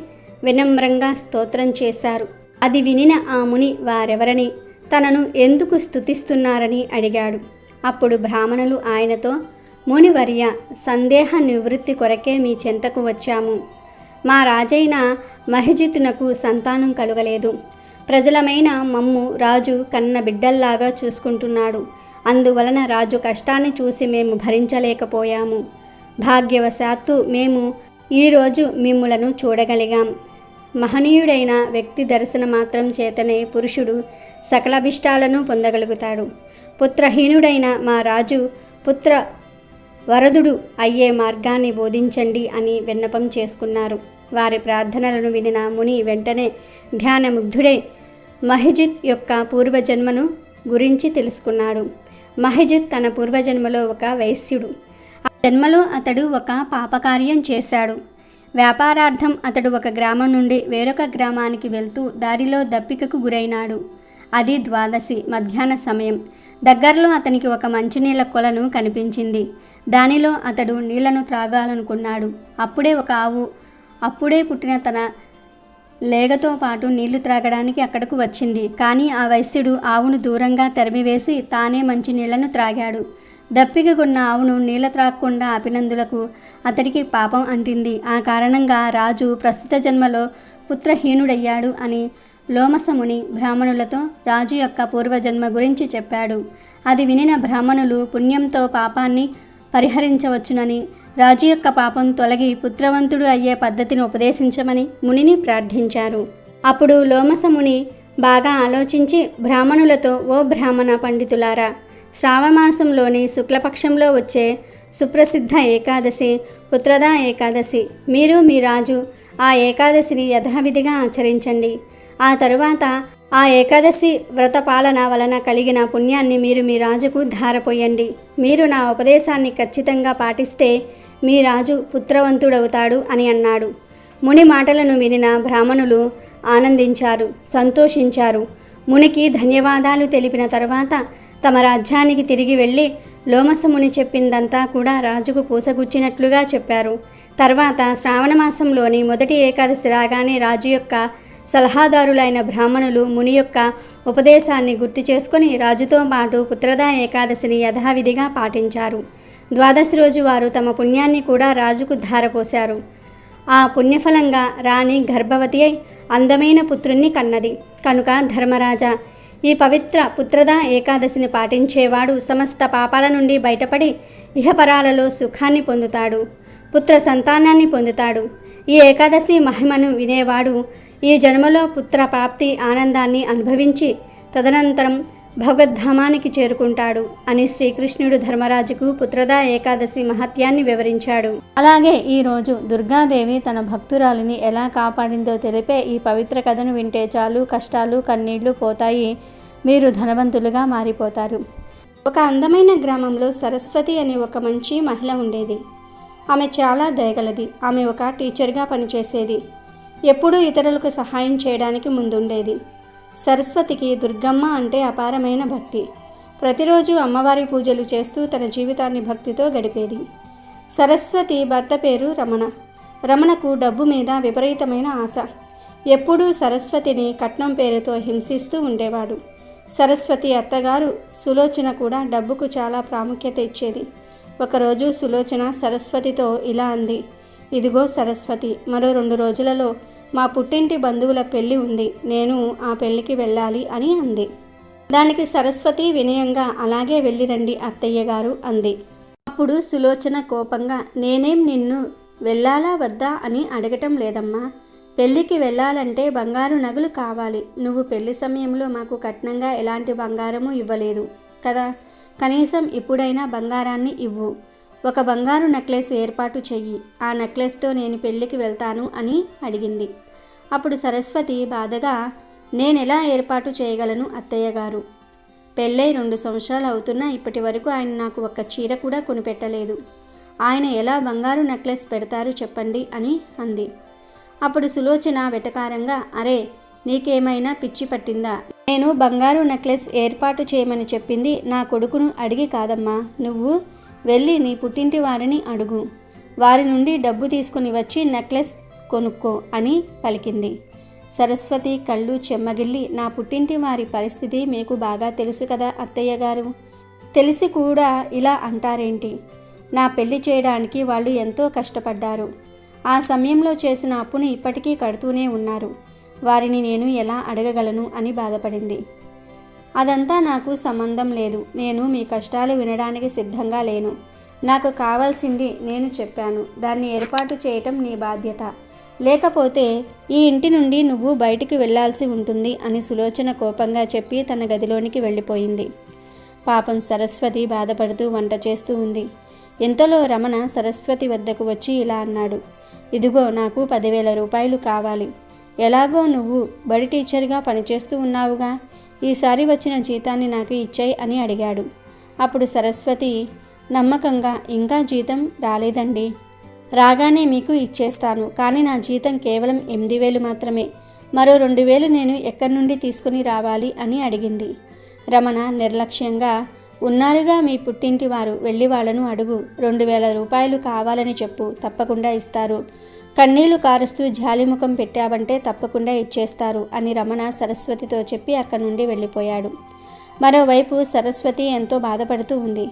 వినమ్రంగా స్తోత్రం చేశారు. అది వినిన ఆ ముని వారెవరని, తనను ఎందుకు స్తుతిస్తున్నారని అడిగాడు. అప్పుడు బ్రాహ్మణులు ఆయనతో, మునివర్య, సందేహ నివృత్తి కొరకే మీ చెంతకు వచ్చాము. మా రాజైన మహిజితునకు సంతానం కలుగలేదు. ప్రజలమైన మమ్ము రాజు కన్న బిడ్డల్లాగా చూసుకుంటున్నాడు. అందువలన రాజు కష్టాన్ని చూసి మేము భరించలేకపోయాము. భాగ్యవశాత్తు మేము ఈరోజు మిమ్ములను చూడగలిగాం. మహనీయుడైన వ్యక్తి దర్శన మాత్రం చేతనే పురుషుడు సకలాభిష్టాలను పొందగలుగుతాడు. పుత్రహీనుడైన మా రాజు పుత్ర వరదుడు అయ్యే మార్గాన్ని బోధించండి అని విన్నపం చేసుకున్నారు. వారి ప్రార్థనలను వినిన ముని వెంటనే ధ్యానముగ్ధుడై మహిజిత్ యొక్క పూర్వజన్మను గురించి తెలుసుకున్నాడు. మహిజిత్ తన పూర్వజన్మలో ఒక వైశ్యుడు. ఆ జన్మలో అతడు ఒక పాపకార్యం చేశాడు. వ్యాపారార్థం అతడు ఒక గ్రామం నుండి వేరొక గ్రామానికి వెళ్తూ దారిలో దప్పికకు గురైనాడు. అది ద్వాదశి మధ్యాహ్న సమయం. దగ్గరలో అతనికి ఒక మంచినీళ్ళ కొలను కనిపించింది. దానిలో అతడు నీళ్లను త్రాగాలనుకున్నాడు. అప్పుడే ఒక ఆవు అప్పుడే పుట్టిన తన లేగతో పాటు నీళ్లు త్రాగడానికి అక్కడకు వచ్చింది. కానీ ఆ వైశ్యుడు ఆవును దూరంగా తరిమివేసి తానే మంచినీళ్లను త్రాగాడు. దప్పికగొన్న ఆవును నీళ్ల త్రాగకుండా ఆపినందులకు అతడికి పాపం అంటింది. ఆ కారణంగా రాజు ప్రస్తుత జన్మలో పుత్రహీనుడయ్యాడు అని లోమసముని బ్రాహ్మణులతో రాజు యొక్క పూర్వజన్మ గురించి చెప్పాడు. అది వినిన బ్రాహ్మణులు పుణ్యంతో పాపాన్ని పరిహరించవచ్చునని, రాజు యొక్క పాపం తొలగి పుత్రవంతుడు అయ్యే పద్ధతిని ఉపదేశించమని మునిని ప్రార్థించారు. అప్పుడు లోమసముని బాగా ఆలోచించి బ్రాహ్మణులతో, ఓ బ్రాహ్మణ పండితులారా, శ్రావణమాసంలోని శుక్లపక్షంలో వచ్చే సుప్రసిద్ధ ఏకాదశి పుత్రదా ఏకాదశి. మీరు మీ రాజు ఆ ఏకాదశిని యథావిధిగా ఆచరించండి. ఆ తరువాత ఆ ఏకాదశి వ్రత పాలన వలన కలిగిన పుణ్యాన్ని మీరు మీ రాజుకు ధారపోయండి. మీరు నా ఉపదేశాన్ని ఖచ్చితంగా పాటిస్తే మీ రాజు పుత్రవంతుడవుతాడు అని అన్నాడు. ముని మాటలను వినిన బ్రాహ్మణులు ఆనందించారు, సంతోషించారు. మునికి ధన్యవాదాలు తెలిపిన తరువాత తమ రాజ్యానికి తిరిగి వెళ్ళి లోమసముని చెప్పిందంతా కూడా రాజుకు పూసగుచ్చినట్లుగా చెప్పారు. తర్వాత శ్రావణమాసంలోని మొదటి ఏకాదశి రాగానే రాజు యొక్క సలహాదారులైన బ్రాహ్మణులు ముని యొక్క ఉపదేశాన్ని గుర్తు చేసుకుని రాజుతో పాటు పుత్రదా ఏకాదశిని యథావిధిగా పాటించారు. ద్వాదశి రోజు వారు తమ పుణ్యాన్ని కూడా రాజుకు ధారపోశారు. ఆ పుణ్యఫలంగా రాణి గర్భవతి అయి అందమైన పుత్రుణ్ణి కన్నది. కనుక ధర్మరాజా, ఈ పవిత్ర పుత్రదా ఏకాదశిని పాటించేవాడు సమస్త పాపాల నుండి బయటపడి ఇహపరాలలో సుఖాన్ని పొందుతాడు, పుత్ర సంతానాన్ని పొందుతాడు. ఈ ఏకాదశి మహిమను వినేవాడు ఈ జన్మలో పుత్ర ప్రాప్తి ఆనందాన్ని అనుభవించి తదనంతరం భగవద్ధామానికి చేరుకుంటాడు అని శ్రీకృష్ణుడు ధర్మరాజుకు పుత్రదా ఏకాదశి మహత్యాన్ని వివరించాడు. అలాగే ఈరోజు దుర్గాదేవి తన భక్తురాలిని ఎలా కాపాడిందో తెలిపే ఈ పవిత్ర కథను వింటే చాలు కష్టాలు కన్నీళ్లు పోతాయి, మీరు ధనవంతులుగా మారిపోతారు. ఒక అందమైన గ్రామంలో సరస్వతి అనే ఒక మంచి మహిళ ఉండేది. ఆమె చాలా దయగలది. ఆమె ఒక టీచర్గా పనిచేసేది. ఎప్పుడూ ఇతరులకు సహాయం చేయడానికి ముందుండేది. సరస్వతికి దుర్గమ్మ అంటే అపారమైన భక్తి. ప్రతిరోజు అమ్మవారి పూజలు చేస్తూ తన జీవితాన్ని భక్తితో గడిపేది. సరస్వతి భర్త పేరు రమణ. రమణకు డబ్బు మీద విపరీతమైన ఆశ. ఎప్పుడూ సరస్వతిని కట్నం పేరుతో హింసిస్తూ ఉండేవాడు. సరస్వతి అత్తగారు సులోచన కూడా డబ్బుకు చాలా ప్రాముఖ్యత ఇచ్చేది. ఒకరోజు సులోచన సరస్వతితో ఇలా అంది, ఇదిగో సరస్వతి, మరో 2 రోజులలో మా పుట్టింటి బంధువుల పెళ్ళి ఉంది. నేను ఆ పెళ్ళికి వెళ్ళాలి అని అంది. దానికి సరస్వతి వినయంగా అలాగే వెళ్ళిరండి అత్తయ్య గారు అంది. అప్పుడు సులోచన కోపంగా, నేనేం నిన్ను వెళ్ళాలా వద్దా అని అడగటం లేదమ్మా. పెళ్ళికి వెళ్ళాలంటే బంగారు నగలు కావాలి. నువ్వు పెళ్లి సమయంలో మాకు కట్నంగా ఎలాంటి బంగారము ఇవ్వలేదు కదా, కనీసం ఇప్పుడైనా బంగారాన్ని ఇవ్వు. ఒక బంగారు నెక్లెస్ ఏర్పాటు చెయ్యి. ఆ నెక్లెస్తో నేను పెళ్ళికి వెళ్తాను అని అడిగింది. అప్పుడు సరస్వతి బాధగా, నేనెలా ఏర్పాటు చేయగలను అత్తయ్య గారు? పెళ్ళై 2 సంవత్సరాలు అవుతున్నా ఇప్పటి వరకు ఆయన నాకు ఒక్క చీర కూడా కొనిపెట్టలేదు. ఆయన ఎలా బంగారు నెక్లెస్ పెడతారు చెప్పండి అని అంది. అప్పుడు సులోచన వెటకారంగా, అరే నీకేమైనా పిచ్చి పట్టిందా? నేను బంగారు నెక్లెస్ ఏర్పాటు చేయమని చెప్పింది నా కొడుకును అడిగి కాదమ్మా. నువ్వు వెళ్ళి నీ పుట్టింటి వారిని అడుగు. వారి నుండి డబ్బు తీసుకుని వచ్చి నెక్లెస్ కొనుక్కో అని పలికింది. సరస్వతి కళ్ళు చెమ్మగిల్లి, నా పుట్టింటి వారి పరిస్థితి మీకు బాగా తెలుసు కదా అత్తయ్య గారు. తెలిసి కూడా ఇలా అంటారేంటి? నా పెళ్లి చేయడానికి వాళ్ళు ఎంతో కష్టపడ్డారు. ఆ సమయంలో చేసిన అప్పుని ఇప్పటికీ కడుతూనే ఉన్నారు. వారిని నేను ఎలా అడగగలను అని బాధపడింది. అదంతా నాకు సంబంధం లేదు. నేను మీ కష్టాలు వినడానికి సిద్ధంగా లేను. నాకు కావాల్సింది నేను చెప్పాను. దాన్ని ఏర్పాటు చేయటం నీ బాధ్యత. లేకపోతే ఈ ఇంటి నుండి నువ్వు బయటికి వెళ్లాల్సి ఉంటుంది అని సులోచన కోపంగా చెప్పి తన గదిలోనికి వెళ్ళిపోయింది. పాపం సరస్వతి బాధపడుతూ వంట చేస్తూ ఉంది. ఇంతలో రమణ సరస్వతి వద్దకు వచ్చి ఇలా అన్నాడు, ఇదిగో నాకు 10,000 రూపాయలు కావాలి. ఎలాగో నువ్వు బడి టీచర్గా పనిచేస్తూ ఉన్నావుగా, ఈసారి వచ్చిన జీతాన్ని నాకు ఇచ్చేయి అని అడిగాడు. అప్పుడు సరస్వతి నమ్మకంగా, ఇంకా జీతం రాలేదండి, రాగానే మీకు ఇచ్చేస్తాను. కానీ నా జీతం కేవలం 8,000 మాత్రమే. మరో 2,000 నేను ఎక్కడి నుండి తీసుకుని రావాలి అని అడిగింది. రమణ నిర్లక్ష్యంగా, ఉన్నారుగా మీ పుట్టింటి వారు, వెళ్ళి వాళ్ళను అడుగు. 2,000 రూపాయలు కావాలని చెప్పు, తప్పకుండా ఇస్తారు. కన్నీళ్లు కారుస్తూ జాలిముఖం పెట్టావంటే తప్పకుండా ఇచ్చేస్తారు అని రమణ సరస్వతితో చెప్పి అక్కడి నుండి వెళ్ళిపోయాడు. మరోవైపు సరస్వతి ఎంతో బాధపడుతూ ఉంది.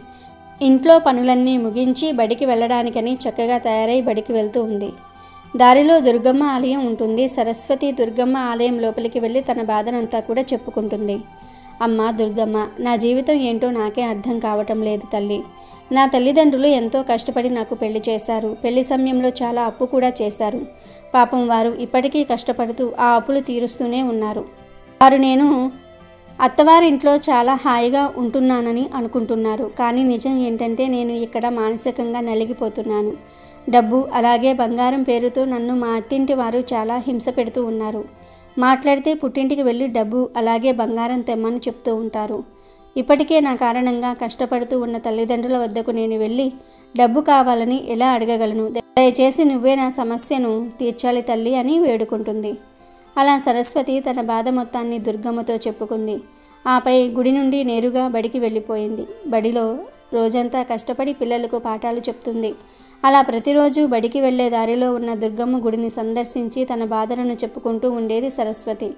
ఇంట్లో పనులన్నీ ముగించి బడికి వెళ్ళడానికని చక్కగా తయారై బడికి వెళ్తూ ఉంది. దారిలో దుర్గమ్మ ఆలయం ఉంటుంది. సరస్వతి దుర్గమ్మ ఆలయం లోపలికి వెళ్ళి తన బాధనంతా కూడా చెప్పుకుంటుంది. అమ్మ దుర్గమ్మ, నా జీవితం ఏంటో నాకే అర్థం కావటం లేదు తల్లి. నా తల్లిదండ్రులు ఎంతో కష్టపడి నాకు పెళ్లి చేశారు. పెళ్లి సమయంలో చాలా అప్పు కూడా చేశారు. పాపం వారు ఇప్పటికీ కష్టపడుతూ ఆ అప్పులు తీరుస్తూనే ఉన్నారు. వారు నేను అత్తవారింట్లో చాలా హాయిగా ఉంటున్నానని అనుకుంటున్నారు. కానీ నిజం ఏంటంటే నేను ఇక్కడ మానసికంగా నలిగిపోతున్నాను. డబ్బు అలాగే బంగారం పేరుతో నన్ను మా అత్తింటి వారు చాలా హింస పెడుతూ ఉన్నారు. మాట్లాడితే పుట్టింటికి వెళ్ళి డబ్బు అలాగే బంగారం తెమ్మని చెప్తూ ఉంటారు. ఇప్పటికే నా కారణంగా కష్టపడుతూ ఉన్న తల్లిదండ్రుల వద్దకు నేను వెళ్ళి డబ్బు కావాలని ఎలా అడగగలను? దయచేసి నువ్వే నా సమస్యను తీర్చాలి తల్లి అని వేడుకుంటుంది. అలా సరస్వతి తన బాధ మొత్తాన్ని దుర్గమ్మతో చెప్పుకుంది. ఆపై గుడి నుండి నేరుగా బడికి వెళ్ళిపోయింది. బడిలో రోజంతా కష్టపడి పిల్లలకు పాఠాలు చెప్తుంది. అలా ప్రతిరోజు బడికి వెళ్లే దారిలో ఉన్న దుర్గమ్మ గుడిని సందర్శించి తన బాధలను చెప్పుకుంటూ ఉండేది సరస్వతి.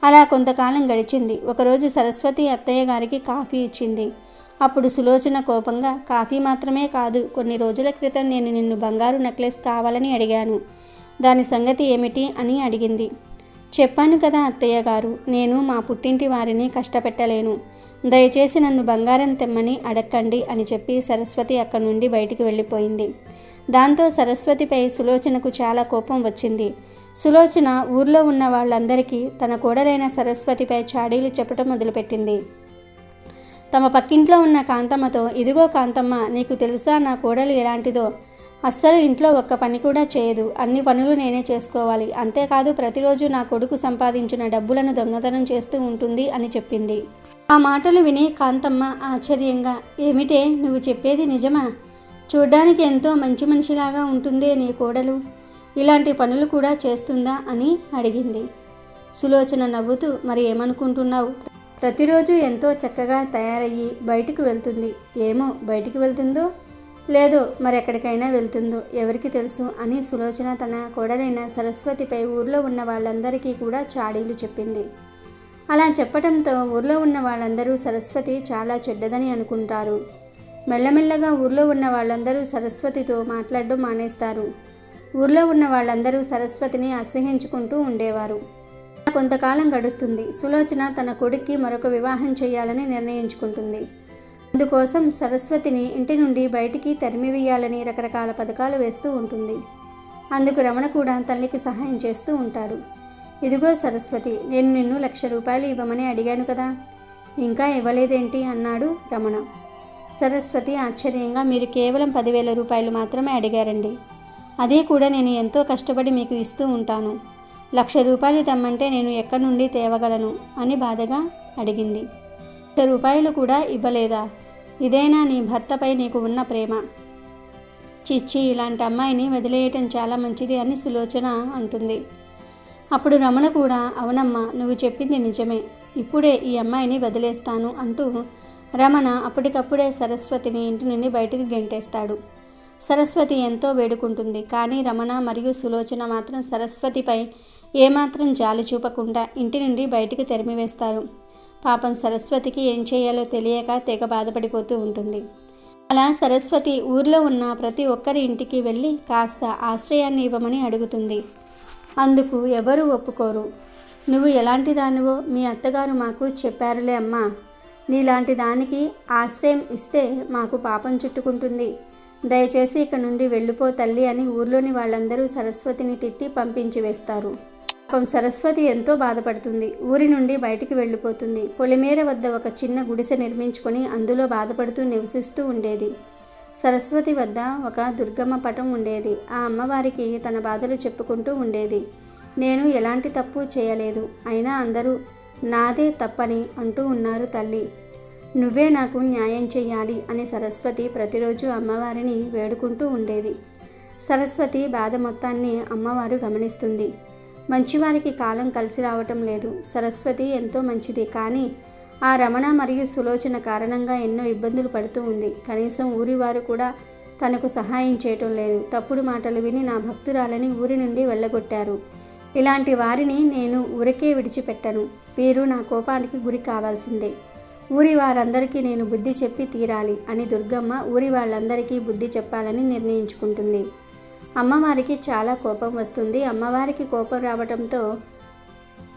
అలా కొంతకాలం గడిచింది. ఒకరోజు సరస్వతి అత్తయ్య గారికి కాఫీ ఇచ్చింది. అప్పుడు సులోచన కోపంగా, కాఫీ మాత్రమే కాదు, కొన్ని రోజుల క్రితం నేను నిన్ను బంగారు నెక్లెస్ కావాలని అడిగాను. దాని సంగతి ఏమిటి అని అడిగింది. చెప్పాను కదా అత్తయ్య గారు, నేను మా పుట్టింటి వారిని కష్టపెట్టలేను. దయచేసి నన్ను బంగారం తెమ్మని అడక్కండి అని చెప్పి సరస్వతి అక్కడి నుండి బయటికి వెళ్ళిపోయింది. దాంతో సరస్వతిపై సులోచనకు చాలా కోపం వచ్చింది. సులోచన ఊర్లో ఉన్న వాళ్ళందరికీ తన కోడలైన సరస్వతిపై చాడీలు చెప్పడం మొదలుపెట్టింది. తమ పక్కింట్లో ఉన్న కాంతమ్మతో, ఇదిగో కాంతమ్మ, నీకు తెలుసా నా కోడలు ఎలాంటిదో? అస్సలు ఇంట్లో ఒక్క పని కూడా చేయదు. అన్ని పనులు నేనే చేసుకోవాలి. అంతేకాదు ప్రతిరోజు నా కొడుకు సంపాదించిన డబ్బులను దొంగతనం చేస్తూ ఉంటుంది అని చెప్పింది. ఆ మాటలు విని కాంతమ్మ ఆశ్చర్యంగా, ఏమిటే నువ్వు చెప్పేది నిజమా? చూడ్డానికి ఎంతో మంచి మనిషిలాగా ఉంటుందే నీ కోడలు, ఇలాంటి పనులు కూడా చేస్తుందా అని అడిగింది. సులోచన నవ్వుతూ, మరి ఏమనుకుంటున్నావు? ప్రతిరోజు ఎంతో చక్కగా తయారయ్యి బయటికి వెళ్తుంది. ఏమో బయటికి వెళ్తుందో లేదో, మరెక్కడికైనా వెళ్తుందో ఎవరికి తెలుసు అని సులోచన తన కోడలైన సరస్వతిపై ఊర్లో ఉన్న వాళ్ళందరికీ కూడా చాడీలు చెప్పింది. అలా చెప్పడంతో ఊర్లో ఉన్న వాళ్ళందరూ సరస్వతి చాలా చెడ్డదని అనుకుంటారు. మెల్లమెల్లగా ఊర్లో ఉన్న వాళ్ళందరూ సరస్వతితో మాట్లాడడం మానేస్తారు. ఊర్లో ఉన్న వాళ్ళందరూ సరస్వతిని అసహ్యించుకుంటూ ఉండేవారు. కొంతకాలం గడుస్తుంది. సులోచన తన కొడుక్కి మరొక వివాహం చేయాలని నిర్ణయించుకుంటుంది. అందుకోసం సరస్వతిని ఇంటి నుండి బయటికి తరిమివేయాలని రకరకాల పథకాలు వేస్తూ ఉంటుంది. అందుకు రమణ కూడా తల్లికి సహాయం చేస్తూ ఉంటాడు. ఇదిగో సరస్వతి, నేను నిన్ను 1,00,000 రూపాయలు ఇవ్వమని అడిగాను కదా, ఇంకా ఇవ్వలేదేంటి అన్నాడు రమణ. సరస్వతి ఆశ్చర్యంగా, మీరు కేవలం 10,000 రూపాయలు మాత్రమే అడిగారండి. అదే కూడా నేను ఎంతో కష్టపడి మీకు ఇస్తూ ఉంటాను. 1,00,000 రూపాయలు తెమ్మంటే నేను ఎక్కడి నుండి తేవగలను అని బాధగా అడిగింది. 1,00,000 రూపాయలు కూడా ఇవ్వలేదా? ఇదేనా నీ భర్తపై నీకు ఉన్న ప్రేమ? చిచ్చి, ఇలాంటి అమ్మాయిని వదిలేయటం చాలా మంచిది అని సులోచన అంటుంది. అప్పుడు రమణ కూడా, అవునమ్మా, నువ్వు చెప్పింది నిజమే, ఇప్పుడే ఈ అమ్మాయిని వదిలేస్తాను అంటూ రమణ అప్పటికప్పుడే సరస్వతిని ఇంటి నుండి బయటకు గెంటేస్తాడు. సరస్వతి ఎంతో వేడుకుంటుంది, కానీ రమణ మరియు సులోచన మాత్రం సరస్వతిపై ఏమాత్రం జాలి చూపకుండా ఇంటి నుండి బయటికి తరిమివేస్తారు. పాపం సరస్వతికి ఏం చేయాలో తెలియక తెగ బాధపడిపోతూ ఉంటుంది. అలా సరస్వతి ఊర్లో ఉన్న ప్రతి ఒక్కరి ఇంటికి వెళ్ళి కాస్త ఆశ్రయాన్ని ఇవ్వమని అడుగుతుంది. అందుకు ఎవరూ ఒప్పుకోరు. నువ్వు ఎలాంటి దానివో మీ అత్తగారు మాకు చెప్పారులే అమ్మా, నీలాంటి దానికి ఆశ్రయం ఇస్తే మాకు పాపం చుట్టుకుంటుంది, దయచేసి ఇక నుండి వెళ్ళిపో తల్లి అని ఊర్లోని వాళ్ళందరూ సరస్వతిని తిట్టి పంపించి వేస్తారు. పాపం సరస్వతి ఎంతో బాధపడుతుంది. ఊరి నుండి బయటికి వెళ్ళిపోతుంది. పొలిమేర వద్ద ఒక చిన్న గుడిసె నిర్మించుకొని అందులో బాధపడుతూ నివసిస్తూ ఉండేది. సరస్వతి వద్ద ఒక దుర్గమ్మ పటం ఉండేది. ఆ అమ్మవారికి తన బాధలు చెప్పుకుంటూ ఉండేది. నేను ఎలాంటి తప్పు చేయలేదు, అయినా అందరూ నాదే తప్పని అంటూ ఉన్నారు తల్లి, నువ్వే నాకు న్యాయం చెయ్యాలి అని సరస్వతి ప్రతిరోజు అమ్మవారిని వేడుకుంటూ ఉండేది. సరస్వతి బాధ మొత్తాన్ని అమ్మవారు గమనిస్తుంది. మంచివారికి కాలం కలిసి రావటం లేదు. సరస్వతి ఎంతో మంచిది, కానీ ఆ రమణ మరియు సులోచన కారణంగా ఎన్నో ఇబ్బందులు పడుతూ ఉంది. కనీసం ఊరి వారు కూడా తనకు సహాయం చేయటం లేదు. తప్పుడు మాటలు విని నా భక్తురాలని ఊరి నుండి వెళ్ళగొట్టారు. ఇలాంటి వారిని నేను ఊరికే విడిచిపెట్టను. వీరు నా కోపానికి గురి కావాల్సిందే. ఊరి వారందరికీ నేను బుద్ధి చెప్పి తీరాలి అని దుర్గమ్మ ఊరి వాళ్ళందరికీ బుద్ధి చెప్పాలని నిర్ణయించుకుంటుంది. అమ్మవారికి చాలా కోపం వస్తుంది. అమ్మవారికి కోపం రావడంతో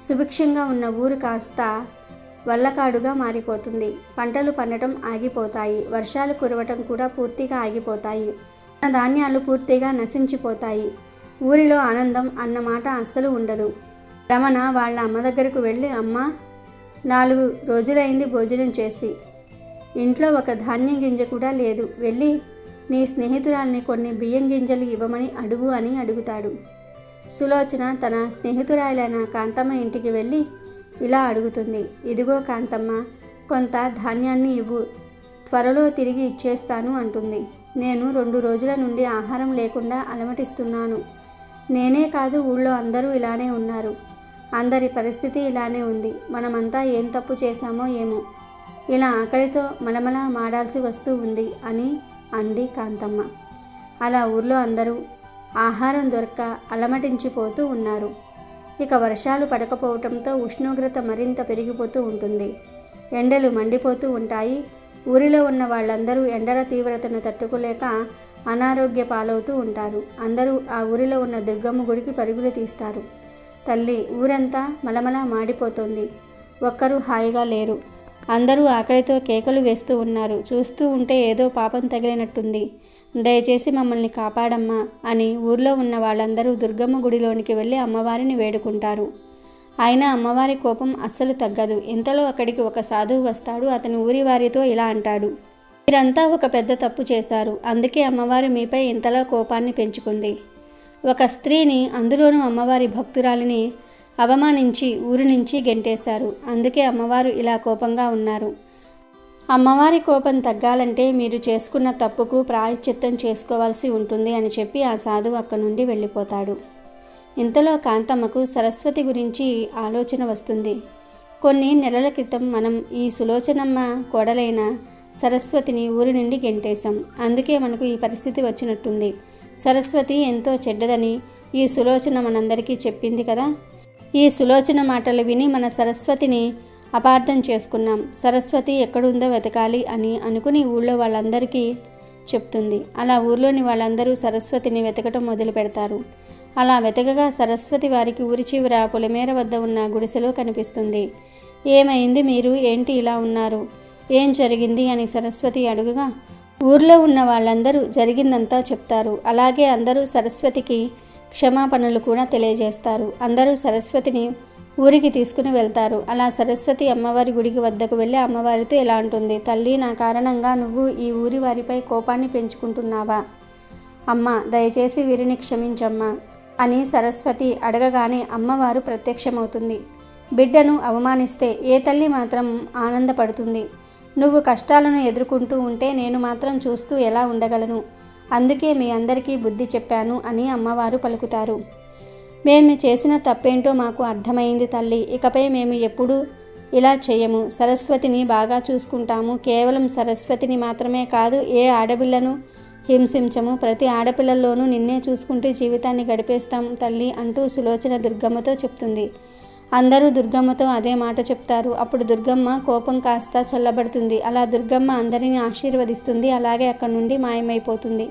సుభిక్షంగా ఉన్న ఊరు కాస్త వల్లకాడుగా మారిపోతుంది. పంటలు పండటం ఆగిపోతాయి. వర్షాలు కురవటం కూడా పూర్తిగా ఆగిపోతాయి. ధాన్యాలు పూర్తిగా నశించిపోతాయి. ఊరిలో ఆనందం అన్నమాట అస్సలు ఉండదు. రమణ వాళ్ళ అమ్మ దగ్గరకు వెళ్ళి, అమ్మ, 4 రోజులైంది భోజనం చేసి, ఇంట్లో ఒక ధాన్యం గింజ కూడా లేదు, వెళ్ళి నీ స్నేహితురాల్ని కొన్ని బియ్యం గింజలు ఇవ్వమని అడుగు అని అడుగుతాడు. సులోచన తన స్నేహితురాలైన కాంతమ్మ ఇంటికి వెళ్ళి ఇలా అడుగుతుంది. ఇదిగో కాంతమ్మ, కొంత ధాన్యాన్ని ఇవ్వు, త్వరలో తిరిగి ఇచ్చేస్తాను అంటుంది. నేను 2 రోజుల నుండి ఆహారం లేకుండా అలమటిస్తున్నాను. నేనే కాదు, ఊళ్ళో అందరూ ఇలానే ఉన్నారు. అందరి పరిస్థితి ఇలానే ఉంది. మనమంతా ఏం తప్పు చేశామో ఏమో, ఇలా ఆకలితో మలమల మాడాల్సి వస్తూ ఉంది అని అంది కాంతమ్మ. అలా ఊర్లో అందరూ ఆహారం దొరక్క అలమటించిపోతూ ఉన్నారు. ఇక వర్షాలు పడకపోవటంతో ఉష్ణోగ్రత మరింత పెరిగిపోతూ ఉంటుంది. ఎండలు మండిపోతూ ఉంటాయి. ఊరిలో ఉన్న వాళ్ళందరూ ఎండల తీవ్రతను తట్టుకోలేక అనారోగ్య పాలవుతూ ఉంటారు. అందరూ ఆ ఊరిలో ఉన్న దుర్గమ్మ గుడికి పరుగులు తీస్తారు. తల్లి, ఊరంతా మలమల మాడిపోతోంది. ఒక్కరూ హాయిగా లేరు. అందరూ ఆకలితో కేకలు వేస్తూ ఉన్నారు. చూస్తూ ఉంటే ఏదో పాపం తగిలినట్టుంది. దయచేసి మమ్మల్ని కాపాడమ్మా అని ఊర్లో ఉన్న వాళ్ళందరూ దుర్గమ్మ గుడిలోనికి వెళ్ళి అమ్మవారిని వేడుకుంటారు. అయినా అమ్మవారి కోపం అస్సలు తగ్గదు. ఇంతలో అక్కడికి ఒక సాధువు వస్తాడు. అతని ఊరి వారితో ఇలా అంటాడు. మీరంతా ఒక పెద్ద తప్పు చేశారు. అందుకే అమ్మవారు మీపై ఇంతలా కోపాన్ని పెంచుకుంది. ఒక స్త్రీని, అందులోనూ అమ్మవారి భక్తురాలిని అవమానించి ఊరి నుంచి గెంటేశారు. అందుకే అమ్మవారు ఇలా కోపంగా ఉన్నారు. అమ్మవారి కోపం తగ్గాలంటే మీరు చేసుకున్న తప్పుకు ప్రాయశ్చిత్తం చేసుకోవాల్సి ఉంటుంది అని చెప్పి ఆ సాధువు అక్కడి నుండి వెళ్ళిపోతాడు. ఇంతలో కాంతమ్మకు సరస్వతి గురించి ఆలోచన వస్తుంది. కొన్ని నెలల క్రితం మనం ఈ సులోచనమ్మ కోడలైన సరస్వతిని ఊరి నుండి గెంటేశాం. అందుకే మనకు ఈ పరిస్థితి వచ్చినట్టుంది. సరస్వతి ఎంతో చెడ్డదని ఈ సులోచన మనందరికీ చెప్పింది కదా. ఈ సులోచన మాటలు విని మన సరస్వతిని అపార్థం చేసుకున్నాం. సరస్వతి ఎక్కడుందో వెతకాలి అని అనుకుని ఊళ్ళో వాళ్ళందరికీ చెప్తుంది. అలా ఊర్లోని వాళ్ళందరూ సరస్వతిని వెతకటం మొదలు పెడతారు. అలా వెతకగా సరస్వతి వారికి ఊరి చివర పొలిమేర వద్ద ఉన్న గుడిసెలో కనిపిస్తుంది. ఏమైంది మీరు, ఏంటి ఇలా ఉన్నారు, ఏం జరిగింది అని సరస్వతి అడుగుగా ఊర్లో ఉన్న వాళ్ళందరూ జరిగిందంతా చెప్తారు. అలాగే అందరూ సరస్వతికి క్షమాపణలు కూడా తెలియజేస్తారు. అందరూ సరస్వతిని ఊరికి తీసుకుని వెళ్తారు. అలా సరస్వతి అమ్మవారి గుడికి వద్దకు వెళ్ళి అమ్మవారితో ఇలా అంటుంది, తల్లి, నా కారణంగా నువ్వు ఈ ఊరి వారిపై కోపాన్ని పెంచుకుంటున్నావా? అమ్మ, దయచేసి వీరిని క్షమించమ్మా అని సరస్వతి అడగగానే అమ్మవారు ప్రత్యక్షమవుతుంది. బిడ్డను అవమానిస్తే ఏ తల్లి మాత్రం ఆనందపడుతుంది? నువ్వు కష్టాలను ఎదుర్కొంటూ ఉంటే నేను మాత్రం చూస్తూ ఎలా ఉండగలను? అందుకే మీ అందరికీ బుద్ధి చెప్పాను అని అమ్మవారు పలుకుతారు. మేము చేసిన తప్పేంటో మాకు అర్థమైంది తల్లి. ఇకపై మేము ఎప్పుడూ ఇలా చేయము. సరస్వతిని బాగా చూసుకుంటాము. కేవలం సరస్వతిని మాత్రమే కాదు, ఏ ఆడపిల్లను హింసించము. ప్రతి ఆడపిల్లల్లోనూ నిన్నే చూసుకుంటూ జీవితాన్ని గడిపేస్తాం తల్లి అంటూ సులోచన దుర్గమ్మతో చెప్తుంది. అందరూ దుర్గమ్మతో అదే మాట చెప్తారు. అప్పుడు దుర్గమ్మ కోపం కాస్త చల్లబడుతుంది. అలా దుర్గమ్మ అందరినీ ఆశీర్వదిస్తుంది. అలాగే అక్కడి నుండి మాయమైపోతుంది.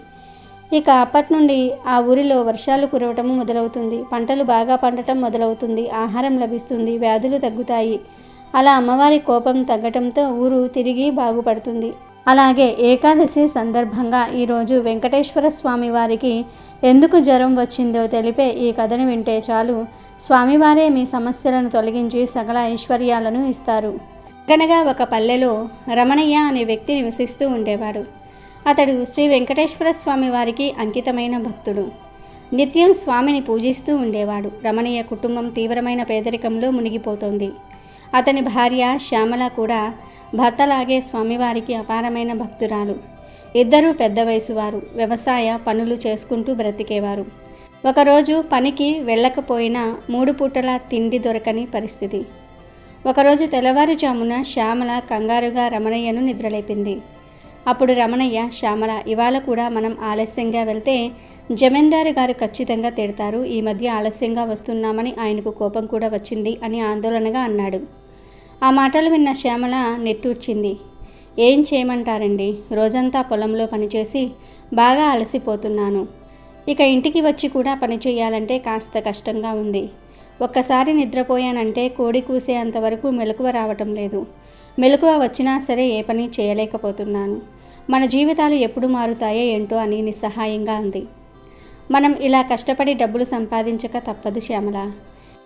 ఇక అప్పటి నుండి ఆ ఊరిలో వర్షాలు కురవటం మొదలవుతుంది. పంటలు బాగా పండటం మొదలవుతుంది. ఆహారం లభిస్తుంది. వ్యాధులు తగ్గుతాయి. అలా అమ్మవారి కోపం తగ్గటంతో ఊరు తిరిగి బాగుపడుతుంది. అలాగే ఏకాదశి సందర్భంగా ఈరోజు వెంకటేశ్వర స్వామి వారికి ఎందుకు జ్వరం వచ్చిందో తెలిపే ఈ కథను వింటే చాలు, స్వామివారే మీ సమస్యలను తొలగించి సకల ఐశ్వర్యాలను ఇస్తారు. అనగా ఒక పల్లెలో రమణయ్య అనే వ్యక్తి నివసిస్తూ ఉండేవాడు. అతడు శ్రీ వెంకటేశ్వర స్వామి వారికి అంకితమైన భక్తుడు. నిత్యం స్వామిని పూజిస్తూ ఉండేవాడు. రమణయ్య కుటుంబం తీవ్రమైన పేదరికంలో మునిగిపోతోంది. అతని భార్య శ్యామల కూడా భర్తలాగే స్వామివారికి అపారమైన భక్తురాలు. ఇద్దరూ పెద్ద వయసు వారు. వ్యవసాయ పనులు చేసుకుంటూ బ్రతికేవారు. ఒకరోజు పనికి వెళ్ళకపోయినా 3 పూటల తిండి దొరకని పరిస్థితి. ఒకరోజు తెల్లవారుజామున శ్యామల కంగారుగా రమణయ్యను నిద్రలేపింది. అప్పుడు రమణయ్య, శ్యామల, ఇవాళ కూడా మనం ఆలస్యంగా వెళ్తే జమీందారు గారు ఖచ్చితంగా తిడతారు. ఈ మధ్య ఆలస్యంగా వస్తున్నామని ఆయనకు కోపం కూడా వచ్చింది అని ఆందోళనగా అన్నాడు. ఆ మాటలు విన్న శ్యామల నెట్టూర్చింది. ఏం చేయమంటారండి, రోజంతా పొలంలో పనిచేసి బాగా అలసిపోతున్నాను. ఇక ఇంటికి వచ్చి కూడా పని చేయాలంటే కాస్త కష్టంగా ఉంది. ఒక్కసారి నిద్రపోయానంటే కోడి కూసే అంతవరకు మెలకువ రావటం లేదు. మెలకువ వచ్చినా సరే ఏ పని చేయలేకపోతున్నాను. మన జీవితాలు ఎప్పుడు మారుతాయో ఏంటో అని నిస్సహాయంగా అంది. మనం ఇలా కష్టపడి డబ్బులు సంపాదించక తప్పదు శ్యామల.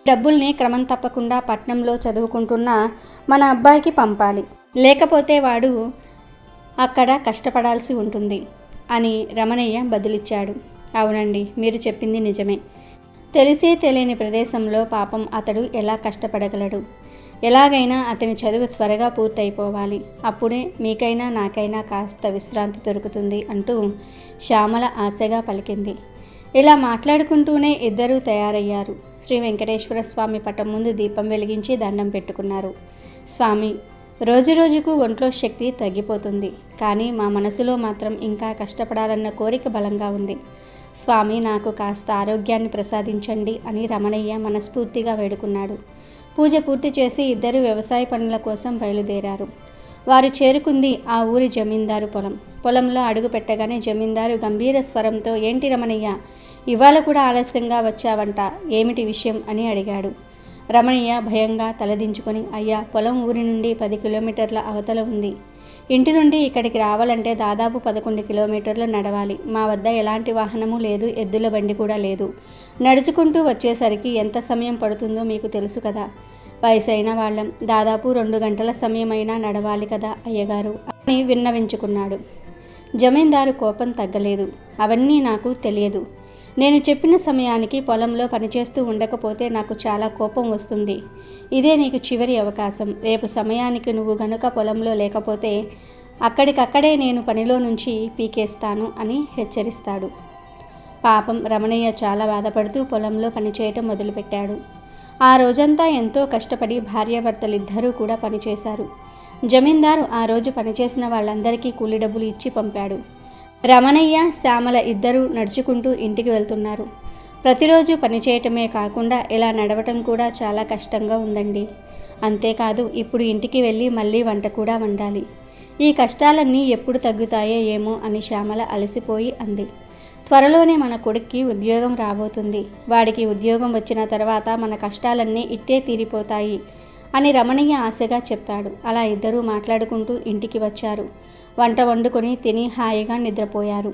డబ్బుల్ని క్రమం తప్పకుండా పట్నంలో చదువుకుంటున్న మన అబ్బాయికి పంపాలి. లేకపోతే వాడు అక్కడ కష్టపడాల్సి ఉంటుంది అని రమణయ్య బదులిచ్చాడు. అవునండి, మీరు చెప్పింది నిజమే. తెలిసే తెలియని ప్రదేశంలో పాపం అతడు ఎలా కష్టపడగలడు? ఎలాగైనా అతని చదువు త్వరగా పూర్తయిపోవాలి. అప్పుడే మీకైనా నాకైనా కాస్త విశ్రాంతి దొరుకుతుంది అంటూ శ్యామల ఆశగా పలికింది. ఇలా మాట్లాడుకుంటూనే ఇద్దరూ తయారయ్యారు. శ్రీ వెంకటేశ్వర స్వామి పటం ముందు దీపం వెలిగించి దండం పెట్టుకున్నారు. స్వామి, రోజురోజుకు ఒంట్లో శక్తి తగ్గిపోతుంది, కానీ మా మనసులో మాత్రం ఇంకా కష్టపడాలన్న కోరిక బలంగా ఉంది. స్వామి, నాకు కాస్త ఆరోగ్యాన్ని ప్రసాదించండి అని రమణయ్య మనస్ఫూర్తిగా వేడుకున్నాడు. పూజ పూర్తి చేసి ఇద్దరు వ్యవసాయ పనుల కోసం బయలుదేరారు. వారు చేరుకుంది ఆ ఊరి జమీందారు పొలం. పొలంలో అడుగు పెట్టగానే జమీందారు గంభీర స్వరంతో, ఏంటి రమణయ్య, ఇవాళ కూడా ఆలస్యంగా వచ్చావంట, ఏమిటి విషయం అని అడిగాడు. రమణయ్య భయంగా తలదించుకొని, అయ్యా, పొలం ఊరి నుండి 10 కిలోమీటర్ల అవతల ఉంది. ఇంటి నుండి ఇక్కడికి రావాలంటే దాదాపు 11 కిలోమీటర్లు నడవాలి. మా వద్ద ఎలాంటి వాహనము లేదు, ఎద్దుల బండి కూడా లేదు. నడుచుకుంటూ వచ్చేసరికి ఎంత సమయం పడుతుందో మీకు తెలుసు కదా. వయసైన వాళ్ళం, దాదాపు 2 గంటల సమయమైనా నడవాలి కదా అయ్యగారు అని విన్నవించుకున్నాడు. జమీందారు కోపం తగ్గలేదు. అవన్నీ నాకు తెలియదు. నేను చెప్పిన సమయానికి పొలంలో పనిచేస్తూ ఉండకపోతే నాకు చాలా కోపం వస్తుంది. ఇదే నీకు చివరి అవకాశం. రేపు సమయానికి నువ్వు గనుక పొలంలో లేకపోతే అక్కడికక్కడే నేను పనిలో నుంచి పీకేస్తాను అని హెచ్చరిస్తాడు. పాపం రమణయ్య చాలా బాధపడుతూ పొలంలో పనిచేయటం మొదలుపెట్టాడు. ఆ రోజంతా ఎంతో కష్టపడి భార్యాభర్తలిద్దరూ కూడా పనిచేశారు. జమీందారు ఆ రోజు పనిచేసిన వాళ్ళందరికీ కూలి డబ్బులు ఇచ్చి పంపాడు. రమణయ్య, శ్యామల ఇద్దరూ నడుచుకుంటూ ఇంటికి వెళ్తున్నారు. ప్రతిరోజు పనిచేయటమే కాకుండా ఇలా నడవటం కూడా చాలా కష్టంగా ఉందండి. అంతేకాదు, ఇప్పుడు ఇంటికి వెళ్ళి మళ్ళీ వంట కూడా వండాలి. ఈ కష్టాలన్నీ ఎప్పుడు తగ్గుతాయో ఏమో అని శ్యామల అలసిపోయి అంది. త్వరలోనే మన కొడుక్కి ఉద్యోగం రాబోతుంది. వాడికి ఉద్యోగం వచ్చిన తర్వాత మన కష్టాలన్నీ ఇట్టే తీరిపోతాయి అని రమణయ్య ఆశగా చెప్పాడు. అలా ఇద్దరూ మాట్లాడుకుంటూ ఇంటికి వచ్చారు. వంట వండుకొని తిని హాయిగా నిద్రపోయారు.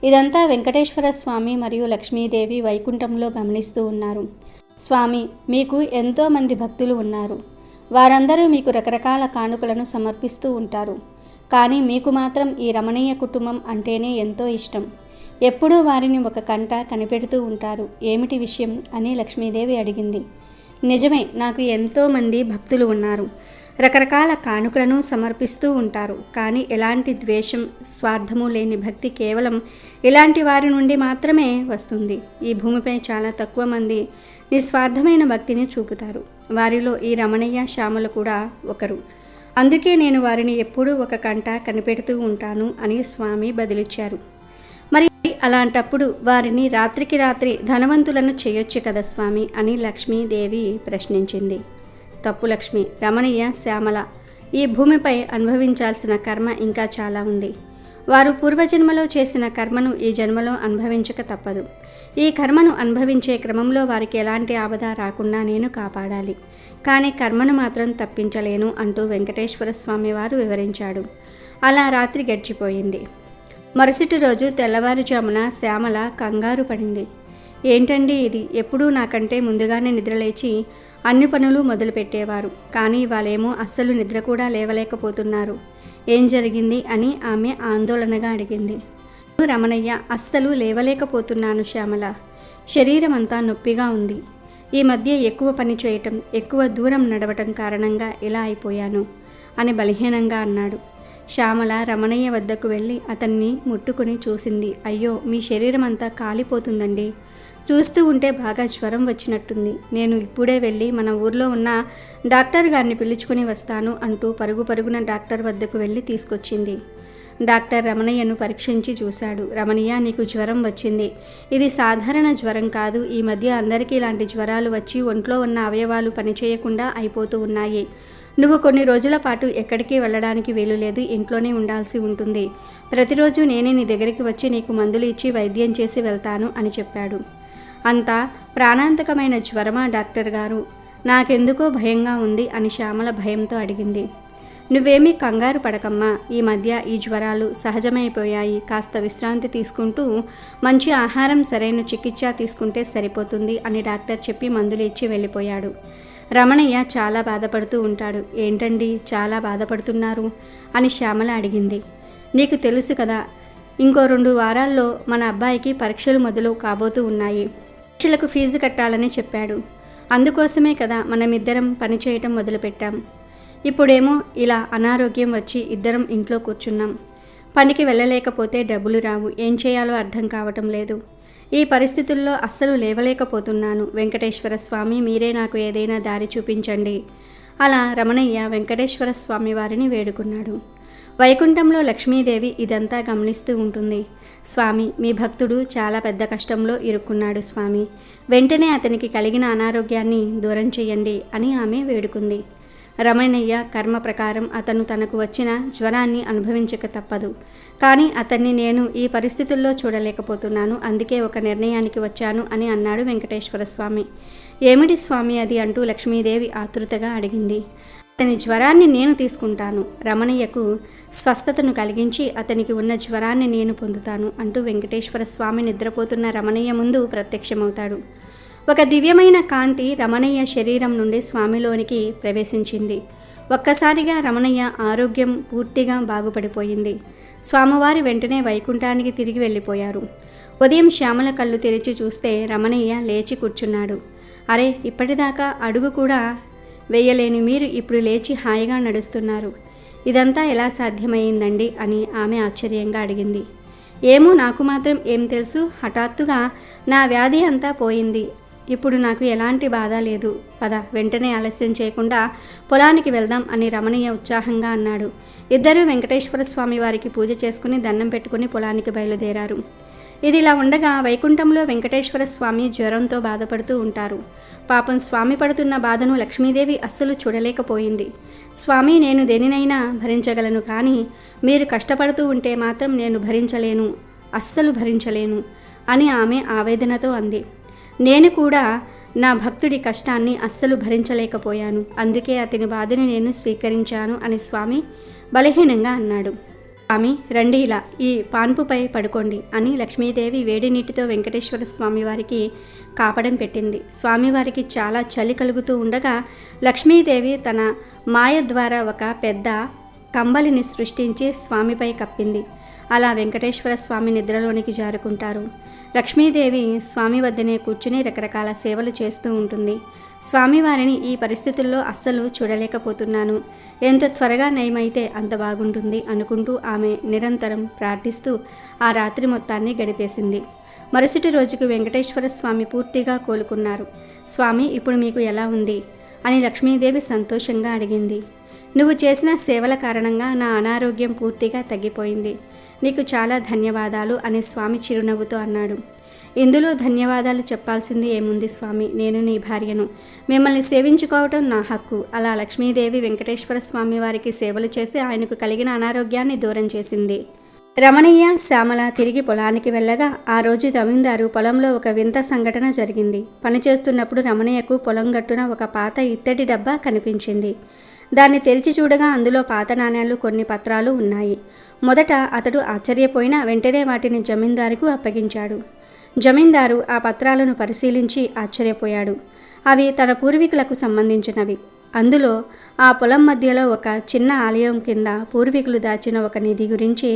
ఇదంతా వెంకటేశ్వర స్వామి మరియు లక్ష్మీదేవి వైకుంఠంలో గమనిస్తూ ఉన్నారు. స్వామి, మీకు ఎంతోమంది భక్తులు ఉన్నారు. వారందరూ మీకు రకరకాల కానుకలను సమర్పిస్తూ ఉంటారు. కానీ మీకు మాత్రం ఈ రమణీయ కుటుంబం అంటేనే ఎంతో ఇష్టం. ఎప్పుడూ వారిని ఒక కంట కనిపెడుతూ ఉంటారు. ఏమిటి విషయం అని లక్ష్మీదేవి అడిగింది. నిజమే, నాకు ఎంతోమంది భక్తులు ఉన్నారు. రకరకాల కానుకలను సమర్పిస్తూ ఉంటారు. కానీ ఎలాంటి ద్వేషం, స్వార్థము లేని భక్తి కేవలం ఇలాంటి వారి నుండి మాత్రమే వస్తుంది. ఈ భూమిపై చాలా తక్కువ మంది నిస్వార్థమైన భక్తిని చూపుతారు. వారిలో ఈ రమణయ్య, శ్యామలు కూడా ఒకరు. అందుకే నేను వారిని ఎప్పుడూ ఒక కంట కనిపెడుతూ ఉంటాను అని స్వామి బదిలిచ్చారు. మరి అలాంటప్పుడు వారిని రాత్రికి రాత్రి ధనవంతులను చేయొచ్చు కదా స్వామి అని లక్ష్మీదేవి ప్రశ్నించింది. తప్పు లక్ష్మి. రమణయ్య, శ్యామల ఈ భూమిపై అనుభవించాల్సిన కర్మ ఇంకా చాలా ఉంది. వారు పూర్వజన్మలో చేసిన కర్మను ఈ జన్మలో అనుభవించక తప్పదు. ఈ కర్మను అనుభవించే క్రమంలో వారికి ఎలాంటి ఆపద రాకుండా నేను కాపాడాలి. కానీ కర్మను మాత్రం తప్పించలేను అంటూ వెంకటేశ్వర స్వామి వారు వివరించాడు. అలా రాత్రి గడిచిపోయింది. మరుసటి రోజు తెల్లవారుజామున శ్యామల కంగారు పడింది. ఏంటండి ఇది? ఎప్పుడూ నాకంటే ముందుగానే నిద్రలేచి అన్ని పనులు మొదలుపెట్టేవారు. కానీ వాళ్ళేమో అస్సలు నిద్ర కూడా లేవలేకపోతున్నారు. ఏం జరిగింది అని ఆమె ఆందోళనగా అడిగింది. రమణయ్య, అస్సలు లేవలేకపోతున్నాను శ్యామల. శరీరం అంతా నొప్పిగా ఉంది. ఈ మధ్య ఎక్కువ పని చేయటం, ఎక్కువ దూరం నడవటం కారణంగా ఇలా అయిపోయాను అని బలహీనంగా అన్నాడు. శ్యామల రమణయ్య వద్దకు వెళ్ళి అతన్ని ముట్టుకుని చూసింది. అయ్యో, మీ శరీరం అంతా కాలిపోతుందండి. చూస్తూ ఉంటే బాగా జ్వరం వచ్చినట్టుంది. నేను ఇప్పుడే వెళ్ళి మన ఊర్లో ఉన్న డాక్టర్ గారిని పిలుచుకుని వస్తాను అంటూ పరుగున డాక్టర్ వద్దకు వెళ్ళి తీసుకొచ్చింది. డాక్టర్ రమణయ్యను పరీక్షించి చూశాడు. రమణయ్య, నీకు జ్వరం వచ్చింది. ఇది సాధారణ జ్వరం కాదు. ఈ మధ్య అందరికీ ఇలాంటి జ్వరాలు వచ్చి ఒంట్లో ఉన్న అవయవాలు పనిచేయకుండా అయిపోతూ ఉన్నాయి. నువ్వు కొన్ని రోజుల పాటు ఎక్కడికి వెళ్ళడానికి వీలు లేదు. ఇంట్లోనే ఉండాల్సి ఉంటుంది. ప్రతిరోజు నేనే నీ దగ్గరికి వచ్చి నీకు మందులు ఇచ్చి వైద్యం చేసి వెళ్తాను అని చెప్పాడు. అంతా ప్రాణాంతకమైన జ్వరమా డాక్టర్ గారు? నాకెందుకో భయంగా ఉంది అని శ్యామల భయంతో అడిగింది. నువ్వేమీ కంగారు పడకమ్మా. ఈ మధ్య ఈ జ్వరాలు సహజమైపోయాయి. కాస్త విశ్రాంతి తీసుకుంటూ మంచి ఆహారం, సరైన చికిత్స తీసుకుంటే సరిపోతుంది అని డాక్టర్ చెప్పి మందులు ఇచ్చి వెళ్ళిపోయాడు. రమణయ్య చాలా బాధపడుతూ ఉంటాడు. ఏంటండి చాలా బాధపడుతున్నారు అని శ్యామల అడిగింది. నీకు తెలుసు కదా, ఇంకో 2 వారాల్లో మన అబ్బాయికి పరీక్షలు మొదలు కాబోతూ ఉన్నాయి. పరీక్షలకు ఫీజు కట్టాలని చెప్పాడు. అందుకోసమే కదా మనమిద్దరం పనిచేయటం మొదలుపెట్టాం. ఇప్పుడేమో ఇలా అనారోగ్యం వచ్చి ఇద్దరం ఇంట్లో కూర్చున్నాం. పనికి వెళ్ళలేకపోతే డబ్బులు రావు. ఏం చేయాలో అర్థం కావటం లేదు. ఈ పరిస్థితుల్లో అస్సలు లేవలేకపోతున్నాను. వెంకటేశ్వర స్వామి, మీరే నాకు ఏదైనా దారి చూపించండి. అలా రమణయ్య వెంకటేశ్వర స్వామి వారిని వేడుకున్నాడు. వైకుంఠంలో లక్ష్మీదేవి ఇదంతా గమనిస్తూ ఉంటుంది. స్వామి, మీ భక్తుడు చాలా పెద్ద కష్టంలో ఇరుక్కున్నాడు స్వామి. వెంటనే అతనికి కలిగిన అనారోగ్యాన్ని దూరం చేయండి అని ఆమె వేడుకుంది. రమణయ్య కర్మ ప్రకారం అతను తనకు వచ్చిన జ్వరాన్ని అనుభవించక తప్పదు. కానీ అతన్ని నేను ఈ పరిస్థితుల్లో చూడలేకపోతున్నాను. అందుకే ఒక నిర్ణయానికి వచ్చాను అని అన్నాడు వెంకటేశ్వర స్వామి. ఏమిటి స్వామి అది అంటూ లక్ష్మీదేవి ఆతృతగా అడిగింది. అతని జ్వరాన్ని నేను తీసుకుంటాను. రమణయ్యకు స్వస్థతను కలిగించి అతనికి ఉన్న జ్వరాన్ని నేను పొందుతాను అంటూ వెంకటేశ్వర స్వామి నిద్రపోతున్న రమణయ్య ముందు ప్రత్యక్షమవుతాడు. ఒక దివ్యమైన కాంతి రమణయ్య శరీరం నుండి స్వామిలోనికి ప్రవేశించింది. ఒక్కసారిగా రమణయ్య ఆరోగ్యం పూర్తిగా బాగుపడిపోయింది. స్వామివారి వెంటనే వైకుంఠానికి తిరిగి వెళ్ళిపోయారు. ఉదయం శ్యామల కళ్ళు తెరిచి చూస్తే రమణయ్య లేచి కూర్చున్నాడు. అరే, ఇప్పటిదాకా అడుగు కూడా వేయలేని మీరు ఇప్పుడు లేచి హాయిగా నడుస్తున్నారు. ఇదంతా ఎలా సాధ్యమైందండి అని ఆమె ఆశ్చర్యంగా అడిగింది. ఏమో, నాకు మాత్రం ఏం తెలుసు. హఠాత్తుగా నా వ్యాధి అంతా పోయింది. ఇప్పుడు నాకు ఎలాంటి బాధ లేదు. పద, వెంటనే ఆలస్యం చేయకుండా పొలానికి వెళ్దాం అని రమణయ్య ఉత్సాహంగా అన్నాడు. ఇద్దరూ వెంకటేశ్వర స్వామి వారికి పూజ చేసుకుని దండం పెట్టుకుని పొలానికి బయలుదేరారు. ఇదిలా ఉండగా వైకుంఠంలో వెంకటేశ్వర స్వామి జ్వరంతో బాధపడుతూ ఉంటారు. పాపం స్వామి పడుతున్న బాధను లక్ష్మీదేవి అస్సలు చూడలేకపోయింది. స్వామి, నేను దేనినైనా భరించగలను, కానీ మీరు కష్టపడుతూ ఉంటే మాత్రం నేను భరించలేను, అస్సలు భరించలేను అని ఆమె ఆవేదనతో అంది. నేను కూడా నా భక్తుడి కష్టాన్ని అస్సలు భరించలేకపోయాను. అందుకే అతని బాధను నేను స్వీకరించాను అని స్వామి బలహీనంగా అన్నాడు. స్వామి, రండి, ఇలా ఈ పాన్పుపై పడుకోండి అని లక్ష్మీదేవి వేడి నీటితో వెంకటేశ్వర స్వామివారికి కాపడం పెట్టింది. స్వామివారికి చాలా చలి కలుగుతూ ఉండగా లక్ష్మీదేవి తన మాయ ద్వారా ఒక పెద్ద కంబలిని సృష్టించి స్వామిపై కప్పింది. అలా వెంకటేశ్వర స్వామి నిద్రలోనికి జారుకుంటారు. లక్ష్మీదేవి స్వామి వద్దనే కూర్చుని రకరకాల సేవలు చేస్తూ ఉంటుంది. స్వామివారిని ఈ పరిస్థితుల్లో అస్సలు చూడలేకపోతున్నాను, ఎంత త్వరగా నయమైతే అంత బాగుంటుంది అనుకుంటూ ఆమె నిరంతరం ప్రార్థిస్తూ ఆ రాత్రి మొత్తాన్ని గడిపేసింది. మరుసటి రోజుకు వెంకటేశ్వర స్వామి పూర్తిగా కోలుకున్నారు. స్వామి, ఇప్పుడు మీకు ఎలా ఉంది అని లక్ష్మీదేవి సంతోషంగా అడిగింది. నువ్వు చేసిన సేవల కారణంగా నా అనారోగ్యం పూర్తిగా తగ్గిపోయింది. నీకు చాలా ధన్యవాదాలు అని స్వామి చిరునవ్వుతో అన్నాడు. ఇందులో ధన్యవాదాలు చెప్పాల్సింది ఏముంది స్వామి, నేను నీ భార్యను, మిమ్మల్ని సేవించుకోవటం నా హక్కు. అలా లక్ష్మీదేవి వెంకటేశ్వర స్వామి వారికి సేవలు చేసి ఆయనకు కలిగిన అనారోగ్యాన్ని దూరం చేసింది. రమణయ్య, శ్యామల తిరిగి పొలానికి వెళ్ళగా ఆ రోజు జమీందారు పొలంలో ఒక వింత సంఘటన జరిగింది. పనిచేస్తున్నప్పుడు రమణయ్యకు పొలం గట్టున ఒక పాత ఇత్తడి డబ్బా కనిపించింది. దాన్ని తెరిచి చూడగా అందులో పాత నాణేలు, కొన్ని పత్రాలు ఉన్నాయి. మొదట అతడు ఆశ్చర్యపోయినా వెంటనే వాటిని జమీందారుకు అప్పగించాడు. జమీందారు ఆ పత్రాలను పరిశీలించి ఆశ్చర్యపోయాడు. అవి తన పూర్వీకులకు సంబంధించినవి. అందులో ఆ పొలం మధ్యలో ఒక చిన్న ఆలయం కింద పూర్వీకులు దాచిన ఒక నిధి గురించి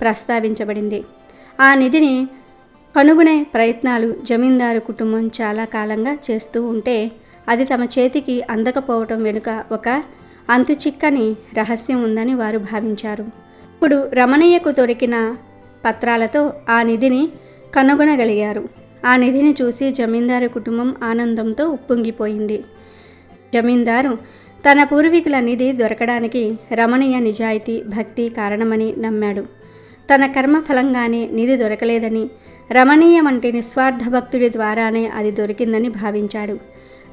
ప్రస్తావించబడింది. ఆ నిధిని కనుగొనే ప్రయత్నాలు జమీందారు కుటుంబం చాలా కాలంగా చేస్తూ ఉంటే అది తమ చేతికి అందకపోవటం వెనుక ఒక అంతుచిక్కని రహస్యం ఉందని వారు భావించారు. ఇప్పుడు రమణయ్యకు దొరికిన పత్రాలతో ఆ నిధిని కనుగొనగలిగారు. ఆ నిధిని చూసి జమీందారు కుటుంబం ఆనందంతో ఉప్పొంగిపోయింది. జమీందారు తన పూర్వీకుల నిధి దొరకడానికి రమణయ్య నిజాయితీ, భక్తి కారణమని నమ్మాడు. తన కర్మ ఫలంగానే నిధి దొరకలేదని, రమణీయ వంటి నిస్వార్థ భక్తుడి ద్వారానే అది దొరికిందని భావించాడు.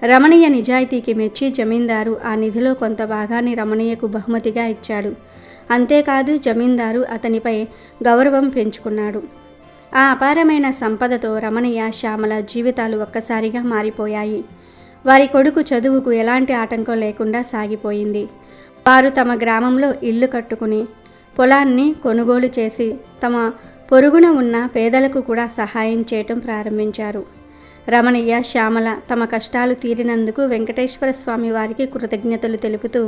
రమణయ్య నిజాయితీకి మెచ్చి జమీందారు ఆ నిధిలో కొంత భాగాన్ని రమణయ్యకు బహుమతిగా ఇచ్చాడు. అంతేకాదు జమీందారు అతనిపై గౌరవం పెంచుకున్నాడు. ఆ అపారమైన సంపదతో రమణయ్య, శ్యామల జీవితాలు ఒక్కసారిగా మారిపోయాయి. వారి కొడుకు చదువుకు ఎలాంటి ఆటంకం లేకుండా సాగిపోయింది. వారు తమ గ్రామంలో ఇల్లు కట్టుకుని పొలాన్ని కొనుగోలు చేసి తమ పొరుగున ఉన్న పేదలకు కూడా సహాయం చేయటం ప్రారంభించారు. రమణయ్య, శ్యామల తమ కష్టాలు తీరినందుకు వెంకటేశ్వర స్వామి వారికి కృతజ్ఞతలు తెలుపుతూ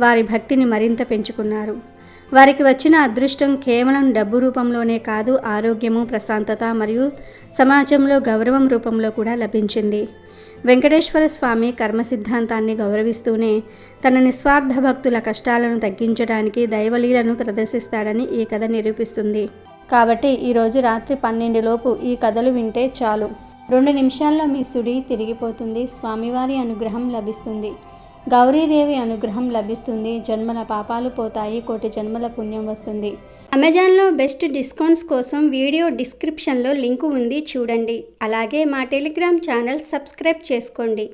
వారి భక్తిని మరింత పెంచుకున్నారు. వారికి వచ్చిన అదృష్టం కేవలం డబ్బు రూపంలోనే కాదు, ఆరోగ్యము, ప్రశాంతత మరియు సమాజంలో గౌరవం రూపంలో కూడా లభించింది. వెంకటేశ్వర స్వామి కర్మ సిద్ధాంతాన్ని గౌరవిస్తూనే తన నిస్వార్థ భక్తుల కష్టాలను తగ్గించడానికి దైవలీలను ప్రదర్శిస్తాడని ఈ కథ నిరూపిస్తుంది. కాబట్టి ఈరోజు రాత్రి 12 లోపు ఈ కథలు వింటే చాలు. 2 నిమిషాల్లో మీ సుడి తిరిగిపోతుంది. స్వామివారి అనుగ్రహం లభిస్తుంది. గౌరీదేవి అనుగ్రహం లభిస్తుంది. జన్మల పాపాలు పోతాయి. కోటి జన్మల పుణ్యం వస్తుంది. అమెజాన్లో బెస్ట్ డిస్కౌంట్స్ కోసం వీడియో డిస్క్రిప్షన్లో లింకు ఉంది, చూడండి. అలాగే మా టెలిగ్రామ్ ఛానల్ సబ్స్క్రైబ్ చేసుకోండి.